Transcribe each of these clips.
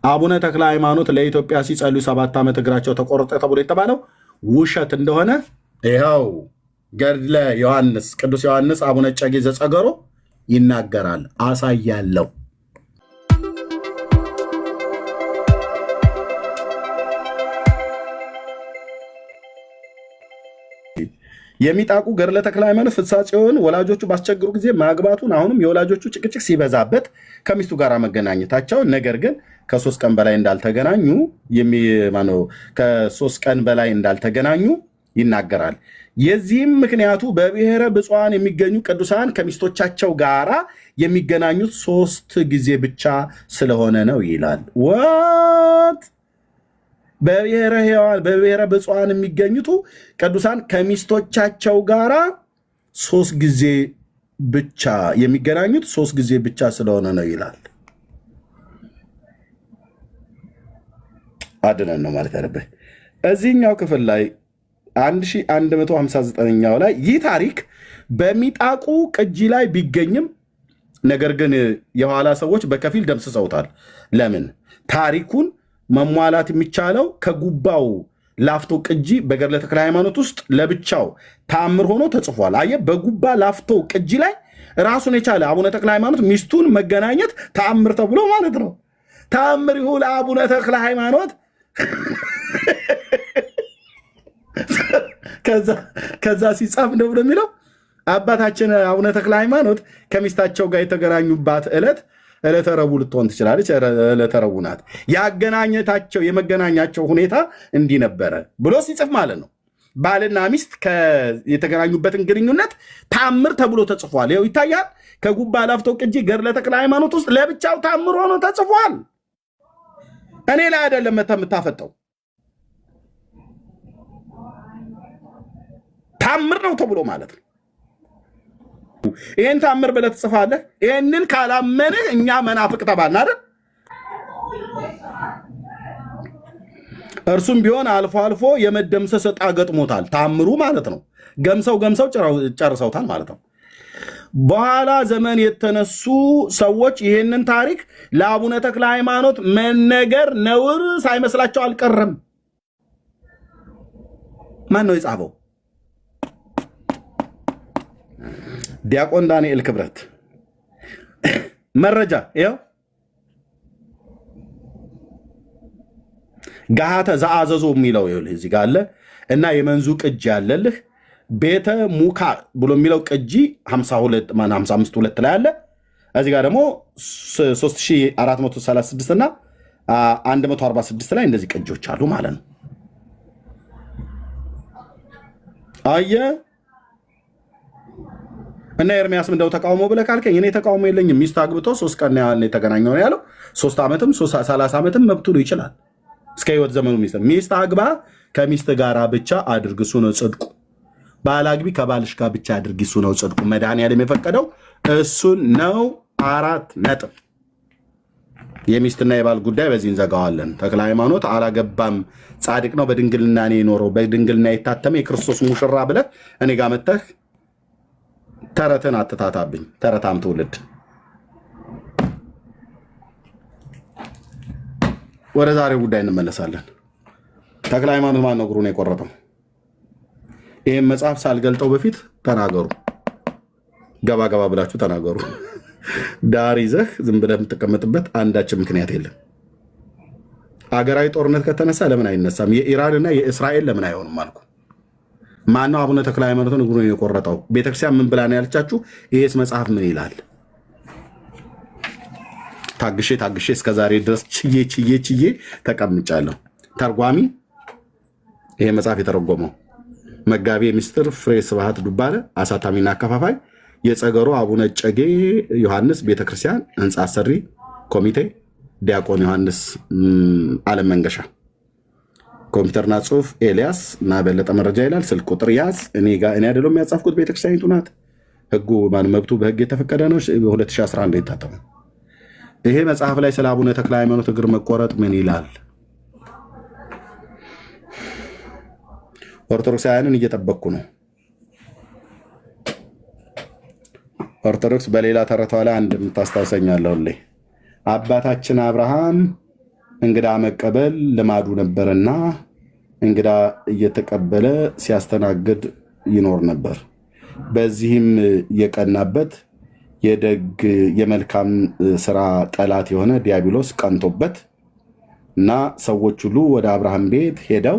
አቡነ ተክለ ሃይማኖት ለኢትዮጵያ ሲጸልዩ 7 ዓመት እግራቸው ተቆረጠ ተብሎ የተባለው ውሸት እንደሆነ ይኸው ገድለ ዮሐንስ ቅዱስ ዮሐንስ አቡነ እጨጌ ዘጸገሮ ይናገራል። አሳያለሁ። የሚጣቁ ገድለ ተክለ ሃይማኖት ፍስሐ ጽዮን ወላጆቹ ባስቸገሩ ጊዜ ማግባቱን አሁንም የወላጆቹ ጭቅጭቅ ሲበዛበት ከሚስቱ ጋር መገናኘታቸውን ነገር ግን ከ3 ቀን በላይ እንዳልተገናኙ ከ3 ቀን በላይ እንዳልተገናኙ ይናገራል። የዚህም ምክንያቱ በብሔረ ብፁዓን የሚገኙ ቅዱሳን ከሚስቶቻቸው ጋራ የሚገናኙት 3 ጊዜ ብቻ ስለሆነ ነው ይላል። ወት በብሔረ ብፁዓን የሚገኙት ቅዱሳን ከሚስቶቻቸው ጋራ 3 ጊዜ ብቻ የሚገናኙት 3 ጊዜ ብቻ ስለሆነ ነው ይላል። አድነን ነው ማለት ያለበት። እዚህኛው ክፍል ላይ 1159ኛው ላይ ይህ ታሪክ በሚጣቁ ቅጂ ላይ ቢገኝም ነገር ግን የኋላ ሰዎች በከፊል ደምስሰውታል። ለምን? ታሪኩን መሟላት የሚቻለው ከጉባው ላፍቶ ቅጂ በገድለ ተክለ ሃይማኖት ውስጥ ለብቻው ተአምር ሆኖ ተጽፏል። አየ በጉባ ላፍቶ ቅጂ ላይ ራሱን የቻለ አቡነ ተክለ ሃይማኖት ሚስቱን መገናኘት ተአምር ተብሎ ማለት ነው። ተአምር ይሁን አቡነ ተክለ ሃይማኖት ከዛ ሲጻፍ ነው የሚለው አባታችን አቡነ ተክለ ሃይማኖት ከሚስታቸው ጋር የተገናኙባት ዕለተ ረቡዕ ልትሆን ትችላለች። ዕለተ ረቡዕ ናት። ያገናኘታቸው የመገናኛቸው ሁኔታ እንዲህ ነበረ ብሎ ሲጽፍ ማለት ነው። ባልና ሚስት የተገናኙበትን ግንኙነት ተአምር ተብሎ ተጽፏል። ይኸው ይታያል። ከጉባ ላፍቶ ቅጂ ገድለ ተክለ ሃይማኖት ውስጥ ለብቻው ተአምር ሆኖ ተጽፏል። እኔ ላይ አይደለም የምታፈጠው ታምር ነው ተብሎ ማለት ነው። ይህን ታምር ብለህ ትጽፋለህ። ይህንን ካላመንህ እኛ መናፍቅ ተባልን አይደል? እርሱም ቢሆን አልፎ አልፎ የመደምሰስ ዕጣ ገጥሞታል። ታምሩ ማለት ነው። ገምሰው ጨርሰውታል ማለት ነው። በኋላ ዘመን የተነሱ ሰዎች ይህንን ታሪክ ለአቡነ ተክለ ሃይማኖት መነገር ነውር ሳይመስላቸው አልቀረም። ማን ነው የጻፈው? ዲያቆን ዳንኤል ክብረት መረጃ ይኸው ጋሃተ ዘአዘዞ የሚለው እዚህ ጋር አለ እና የመንዙ ቅጂ ያለልህ ቤተ ሙካ ብሎ የሚለው ቅጂ 55 ላይ አለ። እዚህ ጋር ደግሞ 3436 እና 146 ላይ እንደዚህ ቅጂዎች አሉ ማለት ነው። አየ እና ኤርሚያስም እንደው ተቃውሞ ብለህ ካልከኝ እኔ ተቃውሞ የለኝም። ሚስት አግብቶ 3 ቀን የተገናኘው ነው ያለው። 3 ዓመትም 30 ዓመትም መብቱ ነው ይችላል። እስከ ህይወት ዘመኑ ሚስት አግባ ከሚስት ጋራ ብቻ አድርግ፣ እሱ ነው ጽድቁ። ባል አግቢ ከባልሽ ጋር ብቻ አድርግ፣ እሱ ነው ጽድቁ። መድኃኒዓለም የፈቀደው እሱን ነው። 4 ነጥብ። የሚስትና የባል ጉዳይ በዚህ እንዘጋዋለን። ተክለ ሃይማኖት አላገባም፣ ጻድቅ ነው፣ በድንግልና ነው የኖረው፣ በድንግልና የታተመ የክርስቶስ ሙሽራ ብለህ እኔ ጋር መተህ ተረትን አትታታብኝ። ተረታም ትውልድ። ወደ ዛሬው ጉዳይ እንመለሳለን። ተክለ ሃይማኖት ማን ነው እግሩን የቆረጠው? ይህም መጽሐፍ ሳልገልጠው በፊት ተናገሩ። ገባ ገባ ብላችሁ ተናገሩ። ዳር ይዘህ ዝም ብለህ የምትቀመጥበት አንዳችን ምክንያት የለም። አገራዊ ጦርነት ከተነሳ ለምን አይነሳም? የኢራንና የእስራኤል ለምን አይሆንም አልኩ። ማነው አቡነ ተክለ ሃይማኖትን እግሩን የቆረጠው? ቤተክርስቲያን ምን ብላ ነው ያለቻችሁ? ይሄስ መጽሐፍ ምን ይላል? ታግሼ እስከዛሬ ድረስ ችዬ ተቀምጫለሁ። ተርጓሚ ይሄ መጽሐፍ የተረጎመው መጋቢ ሚኒስትር ፍሬ ስብሐት ዱባለ፣ አሳታሚና አከፋፋይ፣ የጸገሮ አቡነ እጨጌ ዮሐንስ ቤተክርስቲያን ህንፃ አሰሪ ኮሚቴ ዲያቆን ዮሐንስ አለም መንገሻ። ኮምፒውተርና ጽሁፍ ኤልያስ እና በለጠ መረጃ ይላል። ስልክ ቁጥር ያዝ። እኔ አይደለም ያጻፍኩት፣ ቤተክርስቲያኒቱ ናት። ህጉ መብቱ በህግ የተፈቀደ ነው። 2011 የታተመ ይሄ መጽሐፍ ላይ ስለ አቡነ ተክለ ሃይማኖት እግር መቆረጥ ምን ይላል? ኦርቶዶክሳውያንን እየጠበቅኩ ነው። ኦርቶዶክስ በሌላ ተረቷ ላይ አንድ የምታስታውሰኛለሁ። አባታችን አብርሃም እንግዳ መቀበል ልማዱ ነበርና እንግዳ እየተቀበለ ሲያስተናግድ ይኖር ነበር። በዚህም የቀናበት የደግ የመልካም ስራ ጠላት የሆነ ዲያብሎስ ቀንቶበት እና ሰዎች ሁሉ ወደ አብርሃም ቤት ሄደው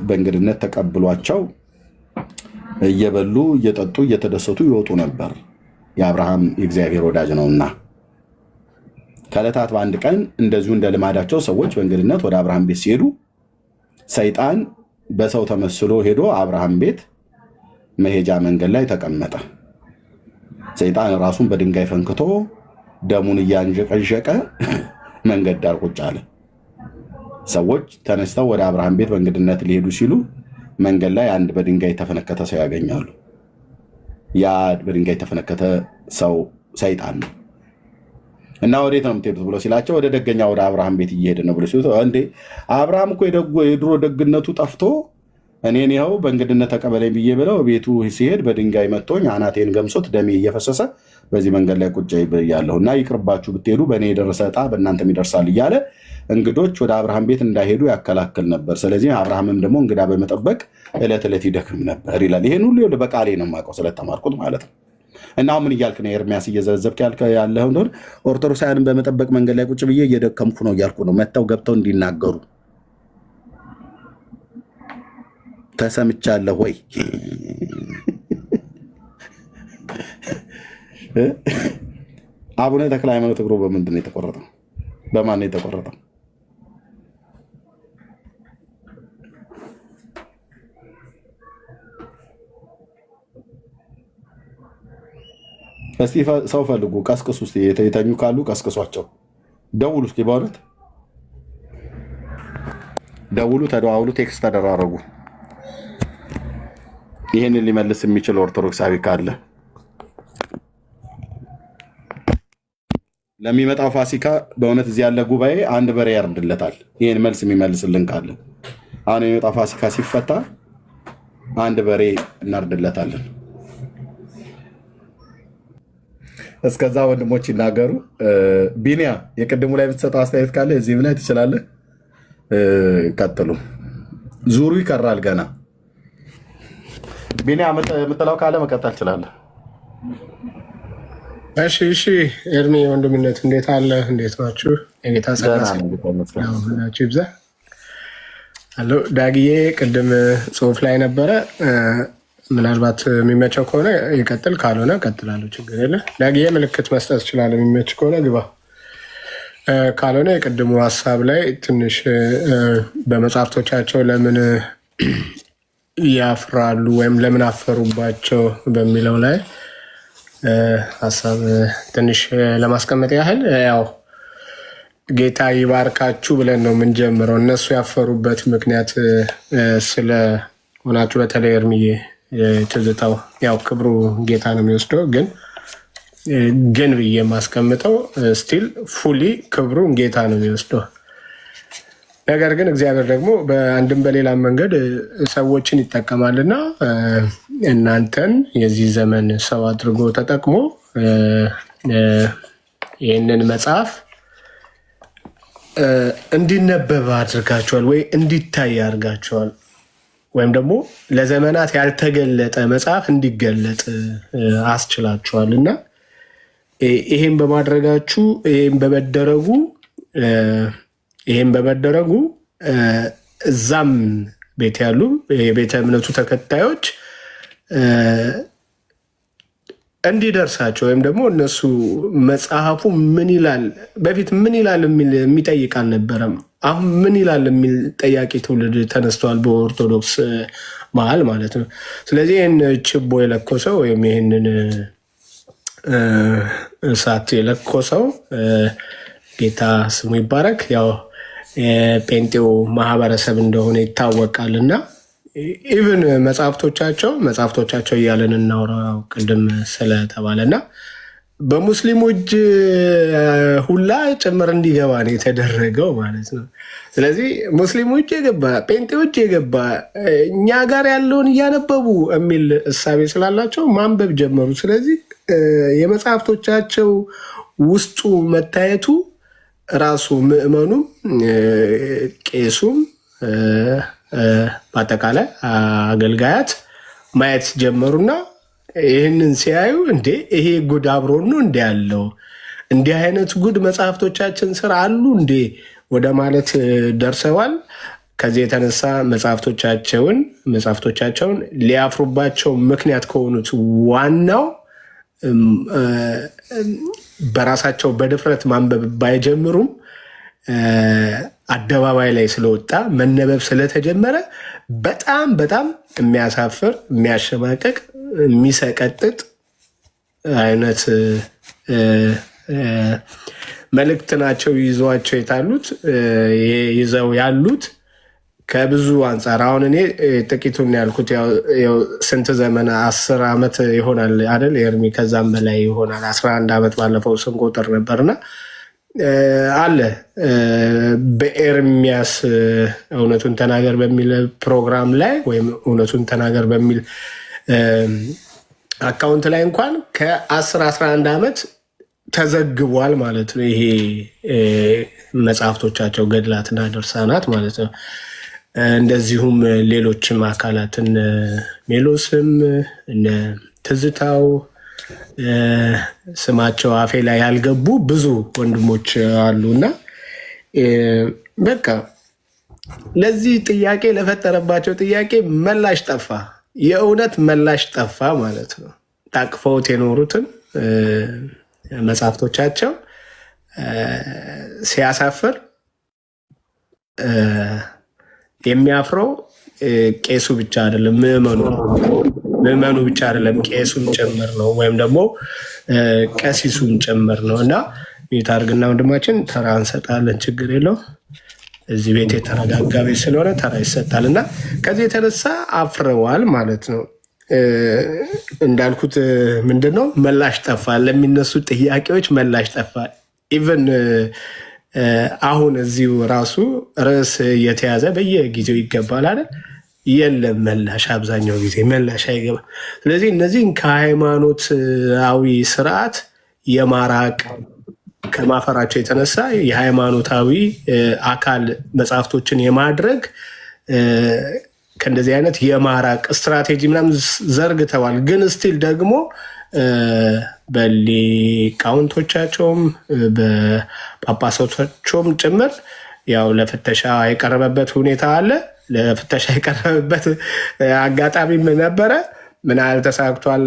በእንግድነት ተቀብሏቸው እየበሉ እየጠጡ እየተደሰቱ ይወጡ ነበር። የአብርሃም የእግዚአብሔር ወዳጅ ነውና። ከዕለታት በአንድ ቀን እንደዚሁ እንደ ልማዳቸው ሰዎች በእንግድነት ወደ አብርሃም ቤት ሲሄዱ ሰይጣን በሰው ተመስሎ ሄዶ አብርሃም ቤት መሄጃ መንገድ ላይ ተቀመጠ። ሰይጣን ራሱን በድንጋይ ፈንክቶ ደሙን እያንዠቀዠቀ መንገድ ዳር ቁጭ አለ። ሰዎች ተነስተው ወደ አብርሃም ቤት በእንግድነት ሊሄዱ ሲሉ መንገድ ላይ አንድ በድንጋይ የተፈነከተ ሰው ያገኛሉ። ያ በድንጋይ የተፈነከተ ሰው ሰይጣን ነው እና ወዴት ነው የምትሄዱት ብሎ ሲላቸው ወደ ደገኛ ወደ አብርሃም ቤት እየሄድን ነው ብሎ ሲሉት እንዴ አብርሃም እኮ የድሮ ደግነቱ ጠፍቶ እኔን ይኸው በእንግድነት ተቀበለኝ ብዬ ብለው ቤቱ ሲሄድ በድንጋይ መቶኝ አናቴን ገምሶት ደሜ እየፈሰሰ በዚህ መንገድ ላይ ቁጭ ብያለሁ እና ይቅርባችሁ ብትሄዱ በእኔ የደረሰ ዕጣ በእናንተም ይደርሳል እያለ እንግዶች ወደ አብርሃም ቤት እንዳይሄዱ ያከላክል ነበር። ስለዚህ አብርሃምም ደግሞ እንግዳ በመጠበቅ ዕለት ዕለት ይደክም ነበር ይላል። ይሄን ሁሉ በቃሌ ነው የማውቀው ስለተማርኩት ማለት ነው። እና አሁን ምን እያልክ ነው ኤርሚያስ? እየዘረዘብክ ያለኸው እንደሆነ ኦርቶዶክሳውያንን በመጠበቅ መንገድ ላይ ቁጭ ብዬ እየደከምኩ ነው እያልኩ ነው። መጥተው ገብተው እንዲናገሩ ተሰምቻለሁ ወይ? አቡነ ተክለ ሃይማኖት እግሩ በምንድን ነው የተቆረጠው? በማን ነው የተቆረጠው? እስቲ ሰው ፈልጉ፣ ቀስቅሱ። እስቲ የተኙ ካሉ ቀስቅሷቸው። ደውሉ፣ እስኪ በእውነት ደውሉ፣ ተደዋውሉ፣ ቴክስት ተደራረጉ። ይህንን ሊመልስ የሚችል ኦርቶዶክሳዊ ካለ ለሚመጣው ፋሲካ በእውነት እዚህ ያለ ጉባኤ አንድ በሬ ያርድለታል። ይህን መልስ የሚመልስልን ካለ አሁን የሚመጣው ፋሲካ ሲፈታ አንድ በሬ እናርድለታለን። እስከዛ ወንድሞች ይናገሩ። ቢኒያ የቅድሙ ላይ የምትሰጠው አስተያየት ካለ እዚህም ላይ ትችላለህ። ቀጥሉ። ዙሩ ይቀራል ገና። ቢኒያ የምትለው ካለ መቀጠል ትችላለህ። እሺ ኤርሚ ወንድምነት እንዴት አለ? እንዴት ናችሁ? የጌታ ጸጋናችሁ ይብዛ። አሎ ዳግዬ ቅድም ጽሁፍ ላይ ነበረ። ምናልባት የሚመቸው ከሆነ ይቀጥል፣ ካልሆነ ቀጥላለሁ። ችግር የለ። ዳግዬ ምልክት መስጠት ይችላል። የሚመች ከሆነ ግባ፣ ካልሆነ የቅድሙ ሀሳብ ላይ ትንሽ በመጽሐፍቶቻቸው ለምን ያፍራሉ ወይም ለምን አፈሩባቸው በሚለው ላይ ሀሳብ ትንሽ ለማስቀመጥ ያህል ያው ጌታ ይባርካችሁ ብለን ነው የምንጀምረው። እነሱ ያፈሩበት ምክንያት ስለሆናችሁ በተለይ እርምዬ ትዝታው ያው ክብሩ ጌታ ነው የሚወስደው፣ ግን ብዬ የማስቀምጠው ስቲል ፉሊ ክብሩን ጌታ ነው የሚወስደው። ነገር ግን እግዚአብሔር ደግሞ በአንድም በሌላ መንገድ ሰዎችን ይጠቀማልና እናንተን የዚህ ዘመን ሰው አድርጎ ተጠቅሞ ይህንን መጽሐፍ እንዲነበብ አድርጋችኋል ወይ እንዲታይ አድርጋችኋል፣ ወይም ደግሞ ለዘመናት ያልተገለጠ መጽሐፍ እንዲገለጥ አስችላችኋል እና ይሄን በማድረጋችሁ ይሄን በመደረጉ እዛም ቤት ያሉ የቤተ እምነቱ ተከታዮች እንዲደርሳቸው ወይም ደግሞ እነሱ መጽሐፉ ምን ይላል በፊት ምን ይላል የሚጠይቅ አልነበረም። አሁን ምን ይላል የሚል ጠያቂ ትውልድ ተነስቷል በኦርቶዶክስ መሀል ማለት ነው። ስለዚህ ይህን ችቦ የለኮሰው ወይም ይህንን እሳት የለኮሰው ጌታ ስሙ ይባረክ ያው ጴንጤው ማህበረሰብ እንደሆነ ይታወቃል እና ኢቭን መጽሐፍቶቻቸው እያለን እናውራው ቅድም ስለተባለ እና በሙስሊሙ እጅ ሁላ ጭምር እንዲገባ ነው የተደረገው ማለት ነው። ስለዚህ ሙስሊሙ እጅ የገባ ጴንጤው እጅ የገባ እኛ ጋር ያለውን እያነበቡ የሚል እሳቤ ስላላቸው ማንበብ ጀመሩ። ስለዚህ የመጽሐፍቶቻቸው ውስጡ መታየቱ ራሱ ምዕመኑም ቄሱም በአጠቃላይ አገልጋያት ማየት ጀመሩና ይህንን ሲያዩ እንዴ ይሄ ጉድ አብሮን ነው እንዴ ያለው እንዲህ አይነት ጉድ መጽሐፍቶቻችን ስር አሉ እንዴ ወደ ማለት ደርሰዋል። ከዚህ የተነሳ መጽሐፍቶቻቸውን ሊያፍሩባቸው ምክንያት ከሆኑት ዋናው በራሳቸው በድፍረት ማንበብ ባይጀምሩም አደባባይ ላይ ስለወጣ መነበብ ስለተጀመረ በጣም በጣም የሚያሳፍር የሚያሸማቀቅ የሚሰቀጥጥ አይነት መልእክት ናቸው ይዘው ያሉት ከብዙ አንጻር። አሁን እኔ ጥቂቱን ያልኩት ስንት ዘመን 10 ዓመት ይሆናል አይደል ኤርሚ? ከዛም በላይ ይሆናል 11 ዓመት ባለፈው ስንቆጥር ነበርና አለ በኤርሚያስ እውነቱን ተናገር በሚል ፕሮግራም ላይ ወይም እውነቱን ተናገር በሚል አካውንት ላይ እንኳን ከ10-11 ዓመት ተዘግቧል ማለት ነው። ይሄ መጽሐፍቶቻቸው ገድላትና ድርሳናት ማለት ነው። እንደዚሁም ሌሎችም አካላትን ሜሎስም እነ ትዝታው ስማቸው አፌ ላይ ያልገቡ ብዙ ወንድሞች አሉና በቃ ለዚህ ጥያቄ ለፈጠረባቸው ጥያቄ መላሽ ጠፋ። የእውነት መላሽ ጠፋ ማለት ነው። ታቅፈውት የኖሩትን መጽሐፍቶቻቸው ሲያሳፍር የሚያፍረው ቄሱ ብቻ አይደለም፣ ምዕመኑ ብቻ አይደለም፣ ቄሱም ጭምር ነው፣ ወይም ደግሞ ቀሲሱም ጭምር ነው። እና ሚዩት አድርግና ወንድማችን ተራ እንሰጣለን፣ ችግር የለው። እዚህ ቤት የተረጋጋ ቤት ስለሆነ ተራ ይሰጣል። እና ከዚህ የተነሳ አፍረዋል ማለት ነው። እንዳልኩት ምንድነው መላሽ ጠፋ፣ ለሚነሱ ጥያቄዎች መላሽ ጠፋ። ኢቨን አሁን እዚሁ ራሱ ርዕስ እየተያዘ በየጊዜው ይገባል አይደል? የለም መላሽ፣ አብዛኛው ጊዜ መላሽ አይገባም። ስለዚህ እነዚህን ከሃይማኖታዊ ስርዓት የማራቅ ከማፈራቸው የተነሳ የሃይማኖታዊ አካል መጽሐፍቶችን የማድረግ ከእንደዚህ አይነት የማራቅ ስትራቴጂ ምናምን ዘርግተዋል። ግን ስቲል ደግሞ በሊቃውንቶቻቸውም በጳጳሳቶቻቸውም ጭምር ያው ለፍተሻ የቀረበበት ሁኔታ አለ። ለፍተሻ የቀረበበት አጋጣሚም ነበረ። ምን ያህል ተሳክቷል?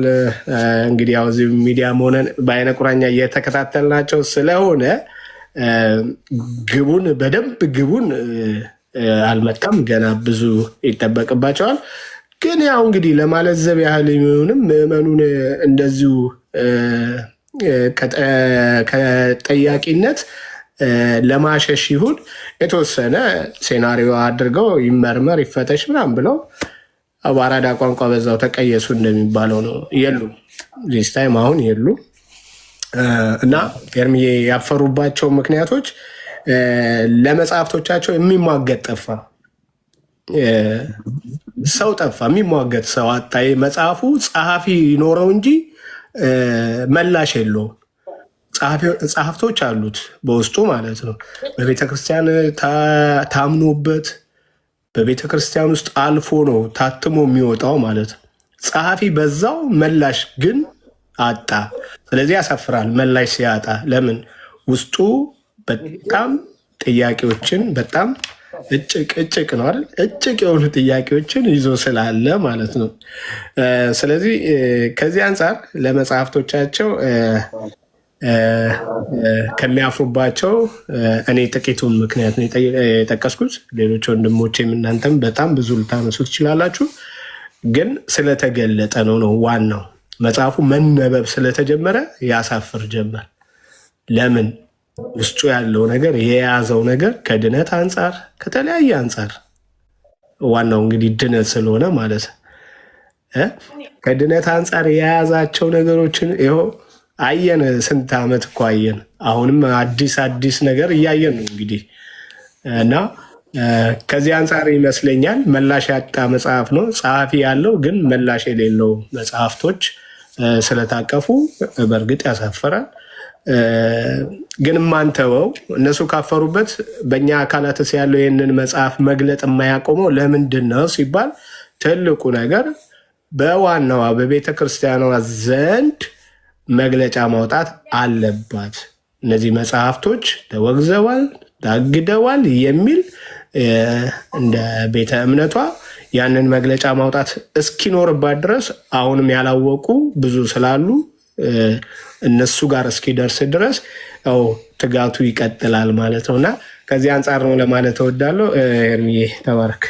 እንግዲህ ያው እዚህ ሚዲያ መሆነን በአይነ ቁራኛ እየተከታተልናቸው ስለሆነ ግቡን አልመጣም። ገና ብዙ ይጠበቅባቸዋል። ግን ያው እንግዲህ ለማለዘብ ያህል የሚሆንም ምዕመኑን እንደዚሁ ከጠያቂነት ለማሸሽ ይሁን የተወሰነ ሴናሪዮ አድርገው ይመርመር ይፈተሽ ምናምን ብለው በአራዳ ቋንቋ በዛው ተቀየሱ እንደሚባለው ነው። የሉም ዚስ ታይም አሁን የሉም። እና ኤርሚዬ ያፈሩባቸው ምክንያቶች ለመጽሐፍቶቻቸው የሚሟገት ጠፋ፣ ሰው ጠፋ፣ የሚሟገት ሰው አጣ። መጽሐፉ ጸሐፊ ኖረው እንጂ መላሽ የለውም። ጸሐፍቶች አሉት በውስጡ ማለት ነው። በቤተክርስቲያን ታምኖበት በቤተክርስቲያን ውስጥ አልፎ ነው ታትሞ የሚወጣው ማለት ነው። ጸሐፊ በዛው መላሽ ግን አጣ። ስለዚህ ያሳፍራል መላሽ ሲያጣ። ለምን? ውስጡ በጣም ጥያቄዎችን በጣም እጭቅ ነው አይደል? እጭቅ የሆኑ ጥያቄዎችን ይዞ ስላለ ማለት ነው። ስለዚህ ከዚህ አንጻር ለመጽሐፍቶቻቸው ከሚያፍሩባቸው እኔ ጥቂቱን ምክንያት ነው የጠቀስኩት። ሌሎች ወንድሞቼም እናንተም በጣም ብዙ ልታነሱ ትችላላችሁ። ግን ስለተገለጠ ነው ዋናው። መጽሐፉ መነበብ ስለተጀመረ ያሳፍር ጀመር። ለምን? ውስጡ ያለው ነገር የያዘው ነገር ከድነት አንጻር ከተለያየ አንጻር፣ ዋናው እንግዲህ ድነት ስለሆነ ማለት ከድነት አንጻር የያዛቸው ነገሮችን ይኸው አየን። ስንት ዓመት እኮ አየን። አሁንም አዲስ ነገር እያየን ነው እንግዲህ። እና ከዚህ አንጻር ይመስለኛል መላሽ ያጣ መጽሐፍ ነው። ጸሐፊ ያለው ግን መላሽ የሌለው መጽሐፍቶች ስለታቀፉ በእርግጥ ያሳፈራል። ግን ማንተወው እነሱ ካፈሩበት በእኛ አካላትስ ያለው ይህንን መጽሐፍ መግለጥ የማያቆመው ለምንድን ነው ሲባል ትልቁ ነገር በዋናዋ በቤተ ክርስቲያኗ ዘንድ መግለጫ ማውጣት አለባት። እነዚህ መጽሐፍቶች ተወግዘዋል፣ ታግደዋል የሚል እንደ ቤተ እምነቷ ያንን መግለጫ ማውጣት እስኪኖርባት ድረስ አሁንም ያላወቁ ብዙ ስላሉ እነሱ ጋር እስኪደርስ ድረስ ያው ትጋቱ ይቀጥላል ማለት ነው እና ከዚህ አንጻር ነው ለማለት እወዳለሁ። ኤርሚዬ ተባረክ።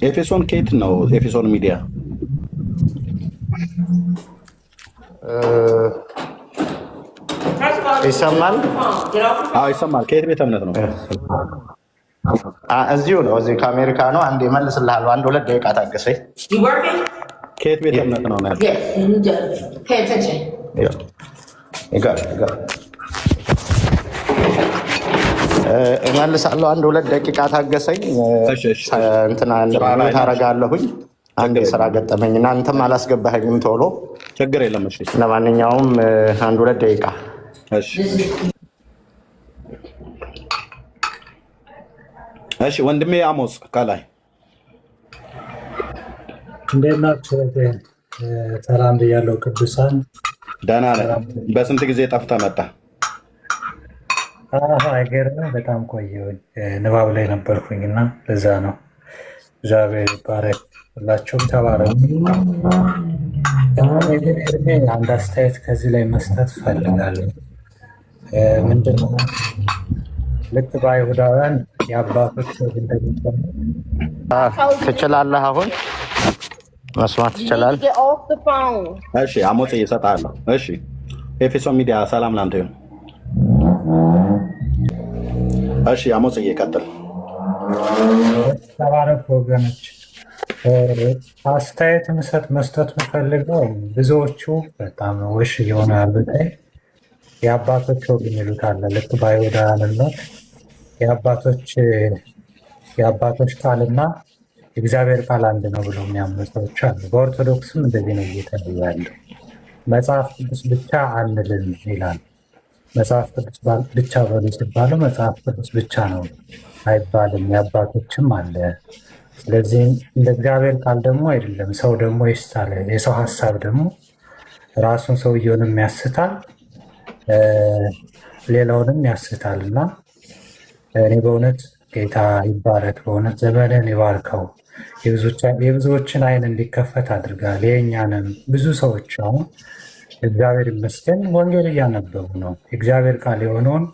ኤፌሶን ከየት ነው? ኤፌሶን ሚዲያ ይሰማል? ይሰማል። ከየት ቤተ እምነት ነው? እዚሁ ነው። እዚሁ ከአሜሪካ ነው። አንዴ እመልስልሃለሁ። 1-2 ደቂቃ ታገሰኝ። ከየት ቤተ እምነት ነው? እመልሳለሁ። 1-2 ደቂቃ ታገሰኝ። እንትና ታረጋለሁኝ። አንድ ስራ ገጠመኝ እና አንተም አላስገባኸኝም ቶሎ። ችግር የለም። ለማንኛውም 1-2 ደቂቃ እሺ። ወንድሜ አሞጽ ከላይ እንዴት ናችሁ? ሰላም ብያለሁ። ቅዱሳን ደህና ነህ? በስንት ጊዜ ጠፍተህ መጣ? አይገርምም? በጣም ቆየሁኝ። ንባብ ላይ ነበርኩኝ እና ለዛ ነው። እግዚአብሔር ይባረክ። ሁላችሁም ተባረኩ። እድሜ አንድ አስተያየት ከዚህ ላይ መስጠት እፈልጋለሁ። ምንድነው ልክ በአይሁዳውያን የአባቶች ትችላለህ? አሁን መስማት ትችላለህ? እሺ አሞጽ እየሰጣለሁ። እሺ ኤፌሶን ሚዲያ ሰላም ላንተ ይሁን። እሺ አሞጽ እየቀጥል። ተባረኩ ወገኖች። አስተያየት መስጠት የምፈልገው ብዙዎቹ በጣም ውሽ እየሆነ ያሉት የአባቶች ወግ የሚሉት አለ። ልክ በአይሁዳውያንነት የአባቶች ቃልና የእግዚአብሔር ቃል አንድ ነው ብሎ የሚያምኑ ሰዎች አሉ። በኦርቶዶክስም እንደዚህ ነው እየተለየ ያለው። መጽሐፍ ቅዱስ ብቻ አንልም ይላል። መጽሐፍ ቅዱስ ብቻ በሉ ሲባለው መጽሐፍ ቅዱስ ብቻ ነው አይባልም፣ የአባቶችም አለ። ስለዚህ እንደ እግዚአብሔር ቃል ደግሞ አይደለም። ሰው ደግሞ ይስታል። የሰው ሀሳብ ደግሞ ራሱን ሰውየውንም ያስታል፣ ሌላውንም ያስታል። እና እኔ በእውነት ጌታ ይባረክ፣ በእውነት ዘመንን ይባርከው፣ የብዙዎችን አይን እንዲከፈት አድርጋል። የእኛንም ብዙ ሰዎች አሁን እግዚአብሔር ይመስገን ወንጌል እያነበቡ ነው። የእግዚአብሔር ቃል የሆነውን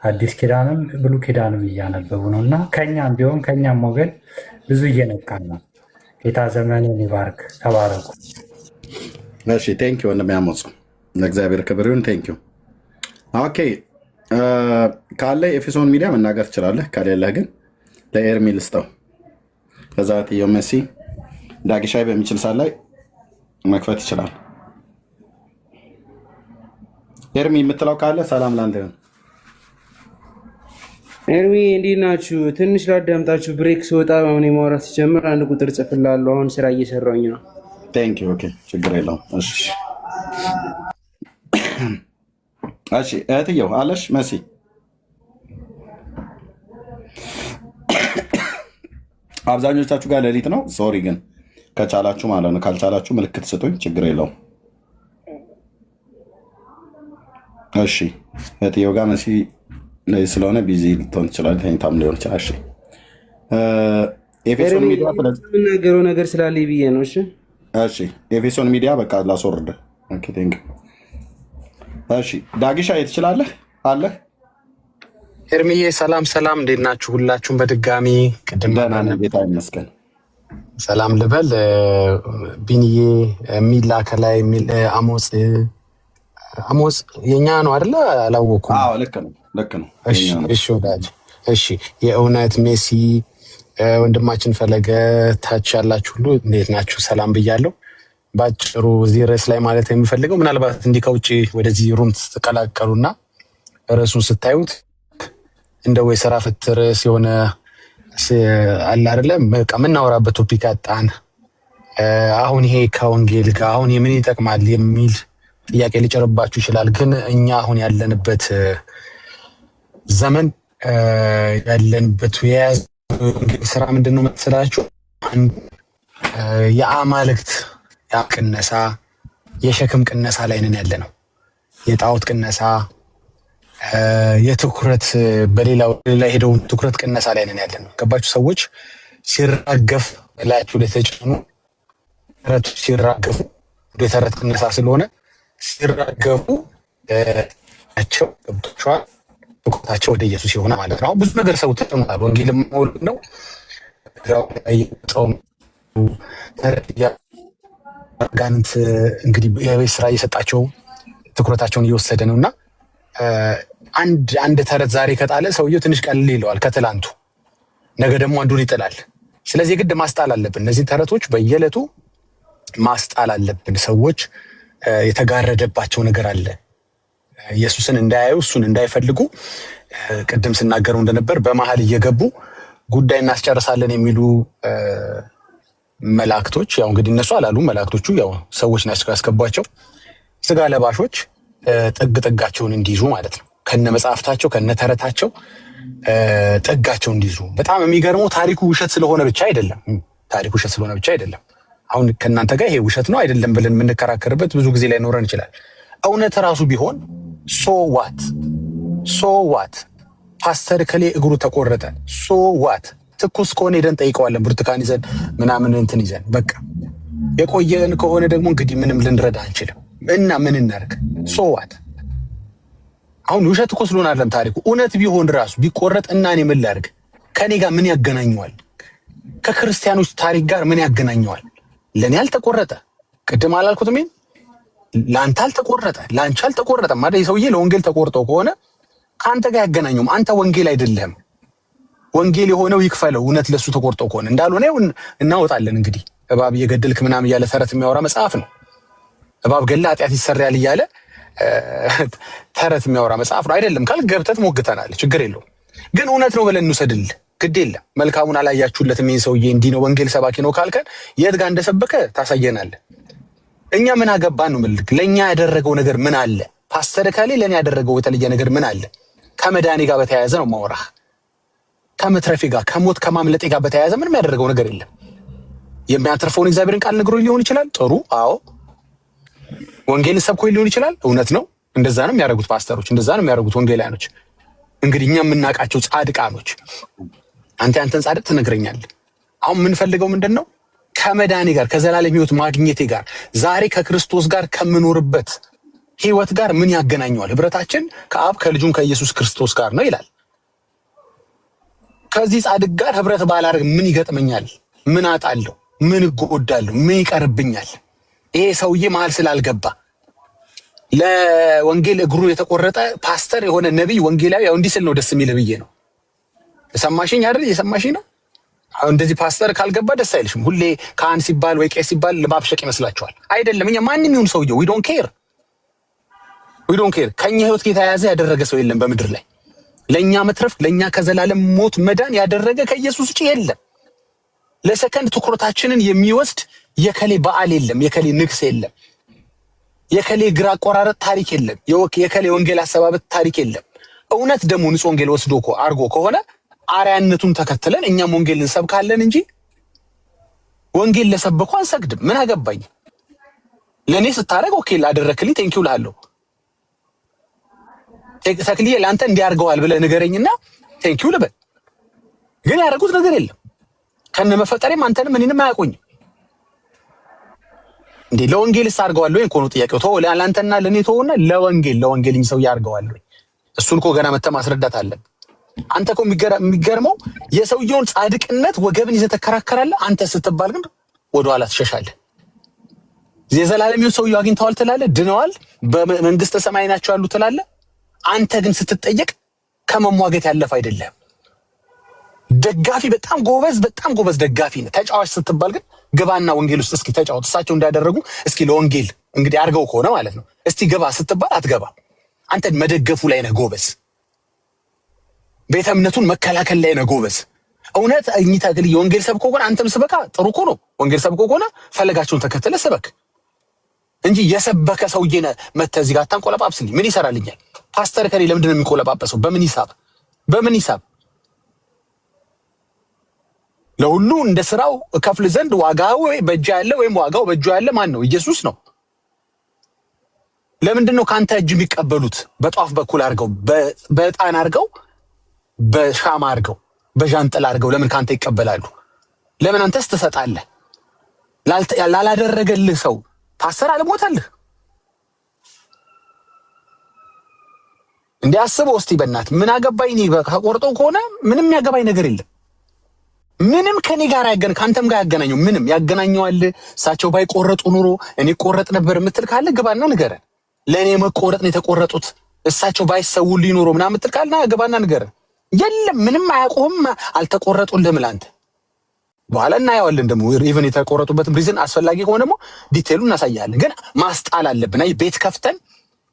አዲስ ኪዳንም ብሉይ ኪዳንም እያነበቡ ነው እና ከኛም ቢሆን ከኛም ወገን ብዙ እየነቃን ነው። ጌታ ዘመንን ይባርክ። ተባረኩ። እሺ ቴንኪው ወንድሜ አሞጽ፣ ለእግዚአብሔር ክብር ይሁን። ቴንኪው። ኦኬ ካለ ኤፌሶን ሚዲያ መናገር ትችላለህ፣ ከሌለህ ግን ለኤርሚ ልስጠው። ከዛ ትየው መሲ ዳጊሻይ በሚችል ሰዓት ላይ መክፈት ይችላል። ኤርሚ የምትለው ካለ ሰላም ላንተ ይሁን። ኤርሚ እንዴት ናችሁ? ትንሽ ላዳምጣችሁ። ብሬክ ስወጣ አሁን የማውራት ሲጀምር 1 ቁጥር ጽፍላለሁ። አሁን ስራ እየሰራሁኝ ነው። ቴንክ ዩ። ኦኬ ችግር የለውም። እሺ እሺ እህትየው አለሽ መሲ አብዛኞቻችሁ ጋር ሌሊት ነው። ሶሪ ግን ከቻላችሁ ማለት ነው፣ ካልቻላችሁ ምልክት ስጡኝ፣ ችግር የለውም። እሺ እህትየው ጋር መሲ ስለሆነ ቢዚ ልትሆን ትችላለች፣ ተኝታም ሊሆን ይችላል። እሺ ኤፌሶን ሚዲያ የምናገረው ነገር ስላለ ብዬ ነው። እሺ እሺ ኤፌሶን ሚዲያ በቃ ላስወርድ። ኦኬ ቴንክ እሺ ዳጊሻ ትችላለህ አለህ? ኤርሚዬ ሰላም ሰላም፣ እንዴት ናችሁ ሁላችሁም? በድጋሚ ደህና ነን ጌታ ይመስገን። ሰላም ልበል። ቢኒዬ ሚላ ከላይ አሞጽ የኛ ነው አይደለ? አላወኩም። አዎ ልክ ነው ልክ ነው። እሺ ወዳጅ። እሺ የእውነት ሜሲ ወንድማችን ፈለገ ታች ያላችሁ ሁሉ እንዴት ናችሁ? ሰላም ብያለሁ። ባጭሩ እዚህ ርዕስ ላይ ማለት የሚፈልገው ምናልባት እንዲህ ከውጭ ወደዚህ ሩም ስትቀላቀሉና ርዕሱን ስታዩት እንደው የሥራ ፍት ርዕስ የሆነ አለ አይደለም በቃ የምናወራበት ቶፒክ አጣን። አሁን ይሄ ከወንጌል ጋር አሁን የምን ይጠቅማል የሚል ጥያቄ ሊጨርባችሁ ይችላል። ግን እኛ አሁን ያለንበት ዘመን ያለንበት የወንጌል ስራ ምንድነው መሰላችሁ? የአማልክት ቅነሳ፣ የሸክም ቅነሳ ላይ ነን ያለ ነው። የጣዖት ቅነሳ፣ የትኩረት በሌላው ላይ ሄደው ትኩረት ቅነሳ ላይ ነን ያለ ነው። ገባችሁ? ሰዎች ሲራገፍ ላያችሁ ላይ ተጭኑ ተረቶች ሲራገፉ ወደ ተረት ቅነሳ ስለሆነ ሲራገፉ ናቸው። ገብቷቸዋል። ትኩረታቸው ወደ ኢየሱስ የሆነ ማለት ነው። ብዙ ነገር ሰው ተጨምሯል። ወንጌል መውለድ ነው። ጋንት እንግዲህ የቤት ስራ እየሰጣቸው ትኩረታቸውን እየወሰደ ነው እና አንድ ተረት ዛሬ ከጣለ ሰውየው ትንሽ ቀልል ይለዋል ከትላንቱ፣ ነገ ደግሞ አንዱን ይጥላል። ስለዚህ የግድ ማስጣል አለብን። እነዚህ ተረቶች በየዕለቱ ማስጣል አለብን። ሰዎች የተጋረደባቸው ነገር አለ። ኢየሱስን እንዳያዩ እሱን እንዳይፈልጉ ቅድም ስናገረው እንደነበር በመሀል እየገቡ ጉዳይ እናስጨርሳለን የሚሉ መላእክቶች፣ ያው እንግዲህ እነሱ አላሉ መላእክቶቹ ያው ሰዎች ናቸው ያስገቧቸው፣ ስጋ ለባሾች ጥጋቸውን እንዲይዙ ማለት ነው። ከነ መጽሐፍታቸው ከነ ተረታቸው ጥጋቸው እንዲይዙ። በጣም የሚገርመው ታሪኩ ውሸት ስለሆነ ብቻ አይደለም። ታሪኩ ውሸት ስለሆነ ብቻ አይደለም። አሁን ከእናንተ ጋር ይሄ ውሸት ነው አይደለም ብለን የምንከራከርበት ብዙ ጊዜ ላይ ኖረን ይችላል። እውነት ራሱ ቢሆን ሶ ዋት ፓስተር ከሌ እግሩ ተቆረጠ፣ ሶ ዋት ትኩስ ከሆነ ሄደን ጠይቀዋለን። ብርቱካን ይዘን ምናምን እንትን ይዘን በቃ የቆየን ከሆነ ደግሞ እንግዲህ ምንም ልንረዳ አንችልም እና ምን እናርግ? ሶ ዋት አሁን ውሸት እኮ ስለሆነ አይደለም ታሪኩ። እውነት ቢሆን ራሱ ቢቆረጥ እና እኔ ምን ላድርግ? ከኔ ጋር ምን ያገናኘዋል? ከክርስቲያኖች ታሪክ ጋር ምን ያገናኘዋል? ለኔ አልተቆረጠ፣ ቅድም አላልኩትም? ለአንተ አልተቆረጠ፣ ለአንቺ አልተቆረጠ ማለት የሰውዬ ለወንጌል ተቆርጦ ከሆነ ከአንተ ጋር ያገናኘውም። አንተ ወንጌል አይደለህም። ወንጌል የሆነው ይክፈለው እውነት ለሱ ተቆርጦ ከሆነ እንዳልሆነ እናወጣለን። እንግዲህ እባብ እየገደልክ ምናምን እያለ ተረት የሚያወራ መጽሐፍ ነው። እባብ ገላ ኃጢአት ይሰራል እያለ ተረት የሚያወራ መጽሐፍ ነው። አይደለም ካል ገብተት ሞግተናል፣ ችግር የለውም። ግን እውነት ነው ብለን እንውሰድልህ፣ ግድ የለም። መልካሙን አላያችሁለትም ይሄን ሰውዬ እንዲህ ነው ወንጌል ሰባኪ ነው ካልከን የት ጋር እንደሰበከ ታሳየናለህ። እኛ ምን አገባን ነው ምልክ። ለእኛ ያደረገው ነገር ምን አለ? ፓስተር ካሌ ለእኔ ያደረገው የተለየ ነገር ምን አለ? ከመዳኔ ጋር በተያያዘ ነው ማውራህ። ከመትረፌ ጋር ከሞት ከማምለጤ ጋር በተያያዘ ምንም ያደረገው ነገር የለም። የሚያተርፈውን እግዚአብሔርን ቃል ነግሮኝ ሊሆን ይችላል። ጥሩ፣ አዎ። ወንጌልን ሰብኮኝ ሊሆን ይችላል። እውነት ነው። እንደዛ ነው የሚያደርጉት ፓስተሮች፣ እንደዛ ነው የሚያደርጉት ወንጌላኖች። እንግዲህ እኛ የምናውቃቸው ጻድቃኖች። አንተ ያንተን ጻድቅ ትነግረኛለህ። አሁን የምንፈልገው ምንድን ነው? ከመዳኔ ጋር ከዘላለም ሕይወት ማግኘቴ ጋር ዛሬ ከክርስቶስ ጋር ከምኖርበት ሕይወት ጋር ምን ያገናኘዋል? ህብረታችን ከአብ ከልጁም ከኢየሱስ ክርስቶስ ጋር ነው ይላል። ከዚህ ጻድቅ ጋር ህብረት ባላደርግ ምን ይገጥመኛል? ምን አጣለሁ? ምን እጎዳለሁ? ምን ይቀርብኛል? ይሄ ሰውዬ መሀል ስላልገባ ለወንጌል እግሩ የተቆረጠ ፓስተር የሆነ ነቢይ ወንጌላዊ ያው እንዲህ ስል ነው ደስ የሚል ብዬ ነው። የሰማሽኝ አይደል? የሰማሽኝ ነው። አሁን እንደዚህ ፓስተር ካልገባ ደስ አይልሽም? ሁሌ ካህን ሲባል ወይ ቄስ ሲባል ለማብሸቅ ይመስላችኋል? አይደለም። እኛ ማንም ይሁን ሰውዬው ዊ ዶንት ኬር። ከኛ ህይወት የተያያዘ ያደረገ ሰው የለም በምድር ላይ። ለኛ መትረፍ ለኛ ከዘላለም ሞት መዳን ያደረገ ከኢየሱስ ውጭ የለም። ለሰከንድ ትኩረታችንን የሚወስድ የከሌ በዓል የለም፣ የከሌ ንግስ የለም፣ የከሌ ግራ አቆራረጥ ታሪክ የለም፣ የከሌ ወንጌል አሰባበት ታሪክ የለም። እውነት ደግሞ ንጹህ ወንጌል ወስዶ አርጎ ከሆነ አርያነቱን ተከትለን እኛም ወንጌል እንሰብካለን እንጂ ወንጌል ለሰበኩ አንሰግድም። ምን አገባኝ? ለኔ ስታረግ ኦኬ ላደረክልኝ ቴንኪው እልሃለሁ። ተክሊዬ ለአንተ እንዲያርገዋል ብለህ ንገረኝና ቴንኪው ልበል። ግን ያደረጉት ነገር የለም። ከነመፈጠሬም አንተንም እኔንም አያውቁኝም እንዴ። ለወንጌልስ አርገዋለሁ እንኮ ነው ጥያቄው። ተው ለአንተና ለኔ ተውና ለወንጌል ሰው ያርገዋለሁ። እሱን እኮ ገና መተህ ማስረዳት አለብህ። አንተ እኮ የሚገርመው የሰውየውን ጻድቅነት ወገብን ይዘህ ተከራከራለህ። አንተ ስትባል ግን ወደኋላ ትሸሻለህ። የዘላለም ሕይወት ሰውየው አግኝተዋል ትላለህ፣ ድነዋል፣ በመንግስተ ሰማይ ናቸው ያሉ ትላለህ። አንተ ግን ስትጠየቅ ከመሟገት ያለፈ አይደለም። ደጋፊ በጣም ጎበዝ ደጋፊ ነህ። ተጫዋች ስትባል ግን ግባና ወንጌል ውስጥ እስኪ ተጫወት። እሳቸው እንዳደረጉ እስኪ ለወንጌል እንግዲህ አድርገው ከሆነ ማለት ነው። እስቲ ግባ ስትባል አትገባም። አንተ መደገፉ ላይ ነህ ጎበዝ። ቤተ እምነቱን መከላከል ላይ ነህ ጎበዝ። እውነት እኚህ ተክል የወንጌል ሰብኮ ከሆነ አንተም ስበካ ጥሩ እኮ ነው። ወንጌል ሰብኮ ከሆነ ፈለጋቸውን ተከተለ ስበክ እንጂ የሰበከ ሰውዬ ነህ መተህ እዚህ ጋር አታንቆለጳጵስልኝ። ምን ይሰራልኛል? ፓስተር ከሌ ለምንድን ነው የሚቆለጳጰሰው? በምን ሂሳብ? ለሁሉ እንደ ስራው ከፍል ዘንድ ዋጋው በእጅ ያለ ወይም ዋጋው በእጁ ያለ ማን ነው? ኢየሱስ ነው። ለምንድን ነው ካንተ እጅ የሚቀበሉት? በጧፍ በኩል አድርገው፣ በዕጣን አድርገው፣ በሻማ አድርገው፣ በዣንጥላ አድርገው ለምን ካንተ ይቀበላሉ? ለምን አንተስ ትሰጣለህ? ላላደረገልህ ሰው ታሰር አልሞታልህ እንዴ? አስበው እስቲ በእናትህ። ምን አገባኝ እኔ ከቆርጦ ከሆነ ምንም ያገባኝ ነገር የለም። ምንም ከኔ ጋር ከአንተም ጋር ያገናኘው ምንም ያገናኘዋል። እሳቸው ባይቆረጡ ኑሮ እኔ ቆረጥ ነበር የምትል ካለ ግባና ንገረን። ለእኔ መቆረጥ ነው የተቆረጡት እሳቸው ባይሰውልኝ ኑሮ ምናምን የምትል ካለ ግባና ንገረን። የለም ምንም አያውቁም፣ አልተቆረጡልህም ለአንተ። በኋላ እናየዋለን ደግሞ ኢቨን የተቆረጡበትም ሪዝን አስፈላጊ ከሆነ ደግሞ ዲቴይሉ እናሳያለን። ግን ማስጣል አለብን። አይ ቤት ከፍተን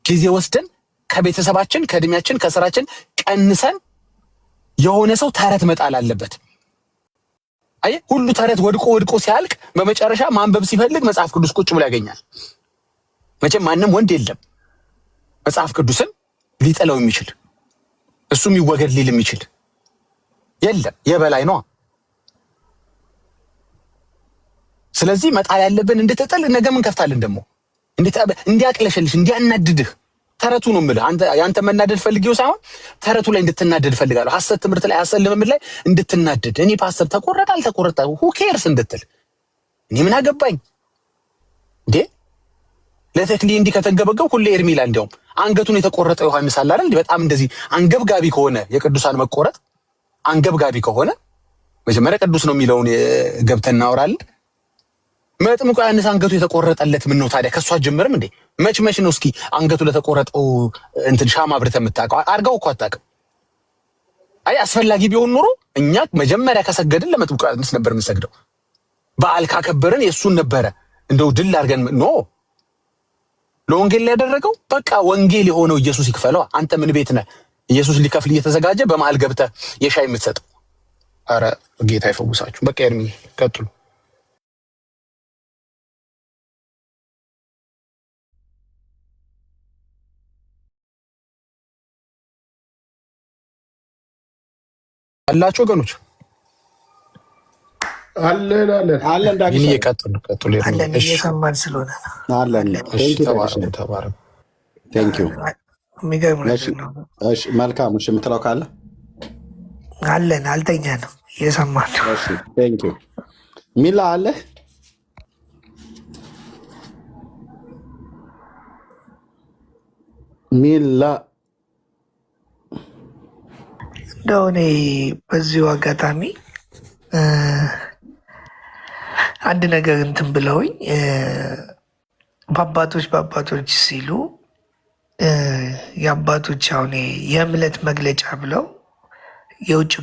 ጊዜ ወስደን ከቤተሰባችን ከእድሜያችን ከስራችን ቀንሰን የሆነ ሰው ተረት መጣል አለበት። አይ ሁሉ ተረት ወድቆ ሲያልቅ በመጨረሻ ማንበብ ሲፈልግ መጽሐፍ ቅዱስ ቁጭ ብሎ ያገኛል። መቼም ማንም ወንድ የለም መጽሐፍ ቅዱስን ሊጠላው የሚችል እሱም ይወገድ ሊል የሚችል የለም። የበላይ ነው። ስለዚህ መጣል ያለብን እንድትጥል ነገ ምን ከፍታለን ደግሞ እንዲያቅለሸልሽ እንዲያናድድህ ተረቱ ነው የምልህ። ያንተ መናደድ ፈልጌው ሳይሆን ተረቱ ላይ እንድትናደድ ፈልጋለሁ። ሐሰት ትምህርት ላይ ሐሰት ልምምድ ላይ እንድትናደድ። እኔ ፓስተር ተቆረጠ አልተቆረጠ who cares እንድትል እኔ ምን አገባኝ እንዴ? ለተክሊ እንዲህ ከተገበገብ ሁሌ ኤርሚላ እንዲያውም አንገቱን የተቆረጠ ዮሐንስ አለ አይደል? በጣም እንደዚህ አንገብጋቢ ከሆነ የቅዱሳን መቆረጥ አንገብጋቢ ከሆነ መጀመሪያ ቅዱስ ነው የሚለውን ገብተን እናወራለን። መጥምቁ ዮሐንስ አንገቱ የተቆረጠለት ምን ነው ታዲያ? ከሷ ጀምርም እንዴ? መች ነው እስኪ አንገቱ ለተቆረጠው እንትን ሻማ ብርተ የምታውቀው? አርጋው እኮ አታውቅም። አይ አስፈላጊ ቢሆን ኑሮ እኛ መጀመሪያ ከሰገድን ለመጥምቁ ዮሐንስ ነበር የምንሰግደው። በዓል ካከበርን የሱን ነበረ እንደው ድል አድርገን ኖ ለወንጌል ያደረገው በቃ ወንጌል የሆነው ኢየሱስ ይክፈለው። አንተ ምን ቤት ነህ? ኢየሱስ ሊከፍል እየተዘጋጀ በመሃል ገብተህ የሻይ የምትሰጠው? አረ ጌታ ይፈውሳችሁ። በቃ ኤርሚ ቀጥሉ። አላችሁ ወገኖች አለን ዳግም ይቀጥሉ አለን እየሰማን ስለሆነ አለን። ተባረክ። ቴንክ ዩ። የሚገርም ነው። እሺ መልካም። እሺ የምትለው ካለ አለን። አልተኛንም እየሰማን ነው። እሺ ቴንክ ዩ። ሚላ አለ ሚላ እንደው እኔ በዚሁ አጋጣሚ አንድ ነገር እንትን ብለውኝ በአባቶች ሲሉ የአባቶች አሁን የእምነት መግለጫ ብለው የውጭ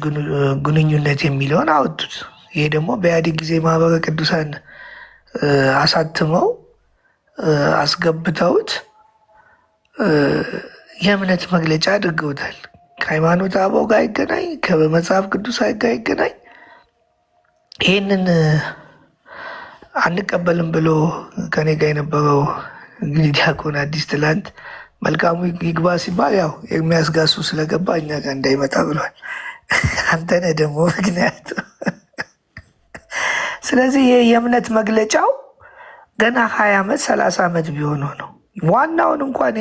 ግንኙነት የሚለውን አወጡት። ይሄ ደግሞ በኢህአዴግ ጊዜ ማህበረ ቅዱሳን አሳትመው አስገብተውት የእምነት መግለጫ አድርገውታል። ከሃይማኖት አበው ጋር ይገናኝ፣ ከመጽሐፍ ቅዱስ ጋር ይገናኝ። ይህንን አንቀበልም ብሎ ከኔ ጋር የነበረው እንግዲህ ዲያቆን አዲስ ትላንት መልካሙ ይግባ ሲባል ያው የሚያስጋሱ ስለገባ እኛ ጋር እንዳይመጣ ብሏል። አንተነህ ደግሞ ምክንያቱ ስለዚህ ይህ የእምነት መግለጫው ገና 20 ዓመት 30 ዓመት ቢሆነው ነው። ዋናውን እንኳን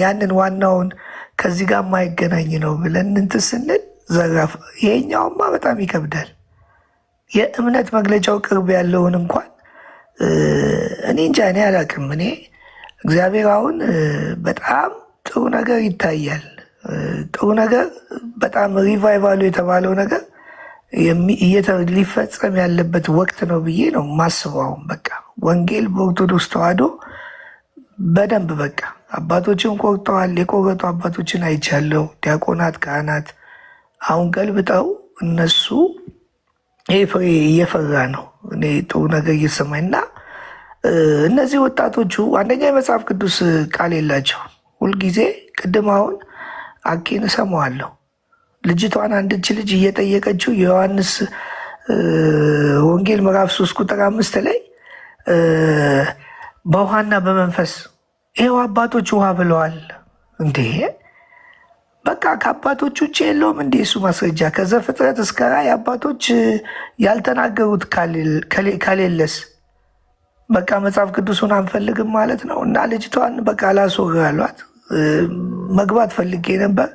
ያንን ዋናውን ከዚህ ጋር የማይገናኝ ነው ብለን እንትን ስንል ዘራፍ። ይሄኛውማ በጣም ይከብዳል። የእምነት መግለጫው ቅርብ ያለውን እንኳን እኔ እንጃ፣ እኔ አላውቅም። እኔ እግዚአብሔር አሁን በጣም ጥሩ ነገር ይታያል። ጥሩ ነገር በጣም ሪቫይቫሉ የተባለው ነገር ሊፈጸም ያለበት ወቅት ነው ብዬ ነው ማስበው። አሁን በቃ ወንጌል በኦርቶዶክስ ተዋሕዶ በደንብ በቃ አባቶችን ቆርጠዋል። የቆረጡ አባቶችን አይቻለሁ። ዲያቆናት፣ ካህናት አሁን ገልብጠው እነሱ ይሄ ፍሬ እየፈራ ነው። እኔ ጥሩ ነገር እየሰማኝ እና እነዚህ ወጣቶቹ አንደኛ የመጽሐፍ ቅዱስ ቃል የላቸው ሁልጊዜ። ቅድም አሁን አኬን እሰማዋለሁ ልጅቷን አንድች ልጅ እየጠየቀችው የዮሐንስ ወንጌል ምዕራፍ 3 ቁጥር 5 ላይ በውሃና በመንፈስ ይሄው አባቶች ውሃ ብለዋል እንዴ? በቃ ከአባቶች ውጭ የለውም እንዴ እሱ ማስረጃ? ከዘፍጥረት እስከ ራዕይ አባቶች ያልተናገሩት ከሌለስ በቃ መጽሐፍ ቅዱሱን አንፈልግም ማለት ነው። እና ልጅቷን በቃ አላስወራሏት። መግባት ፈልጌ ነበር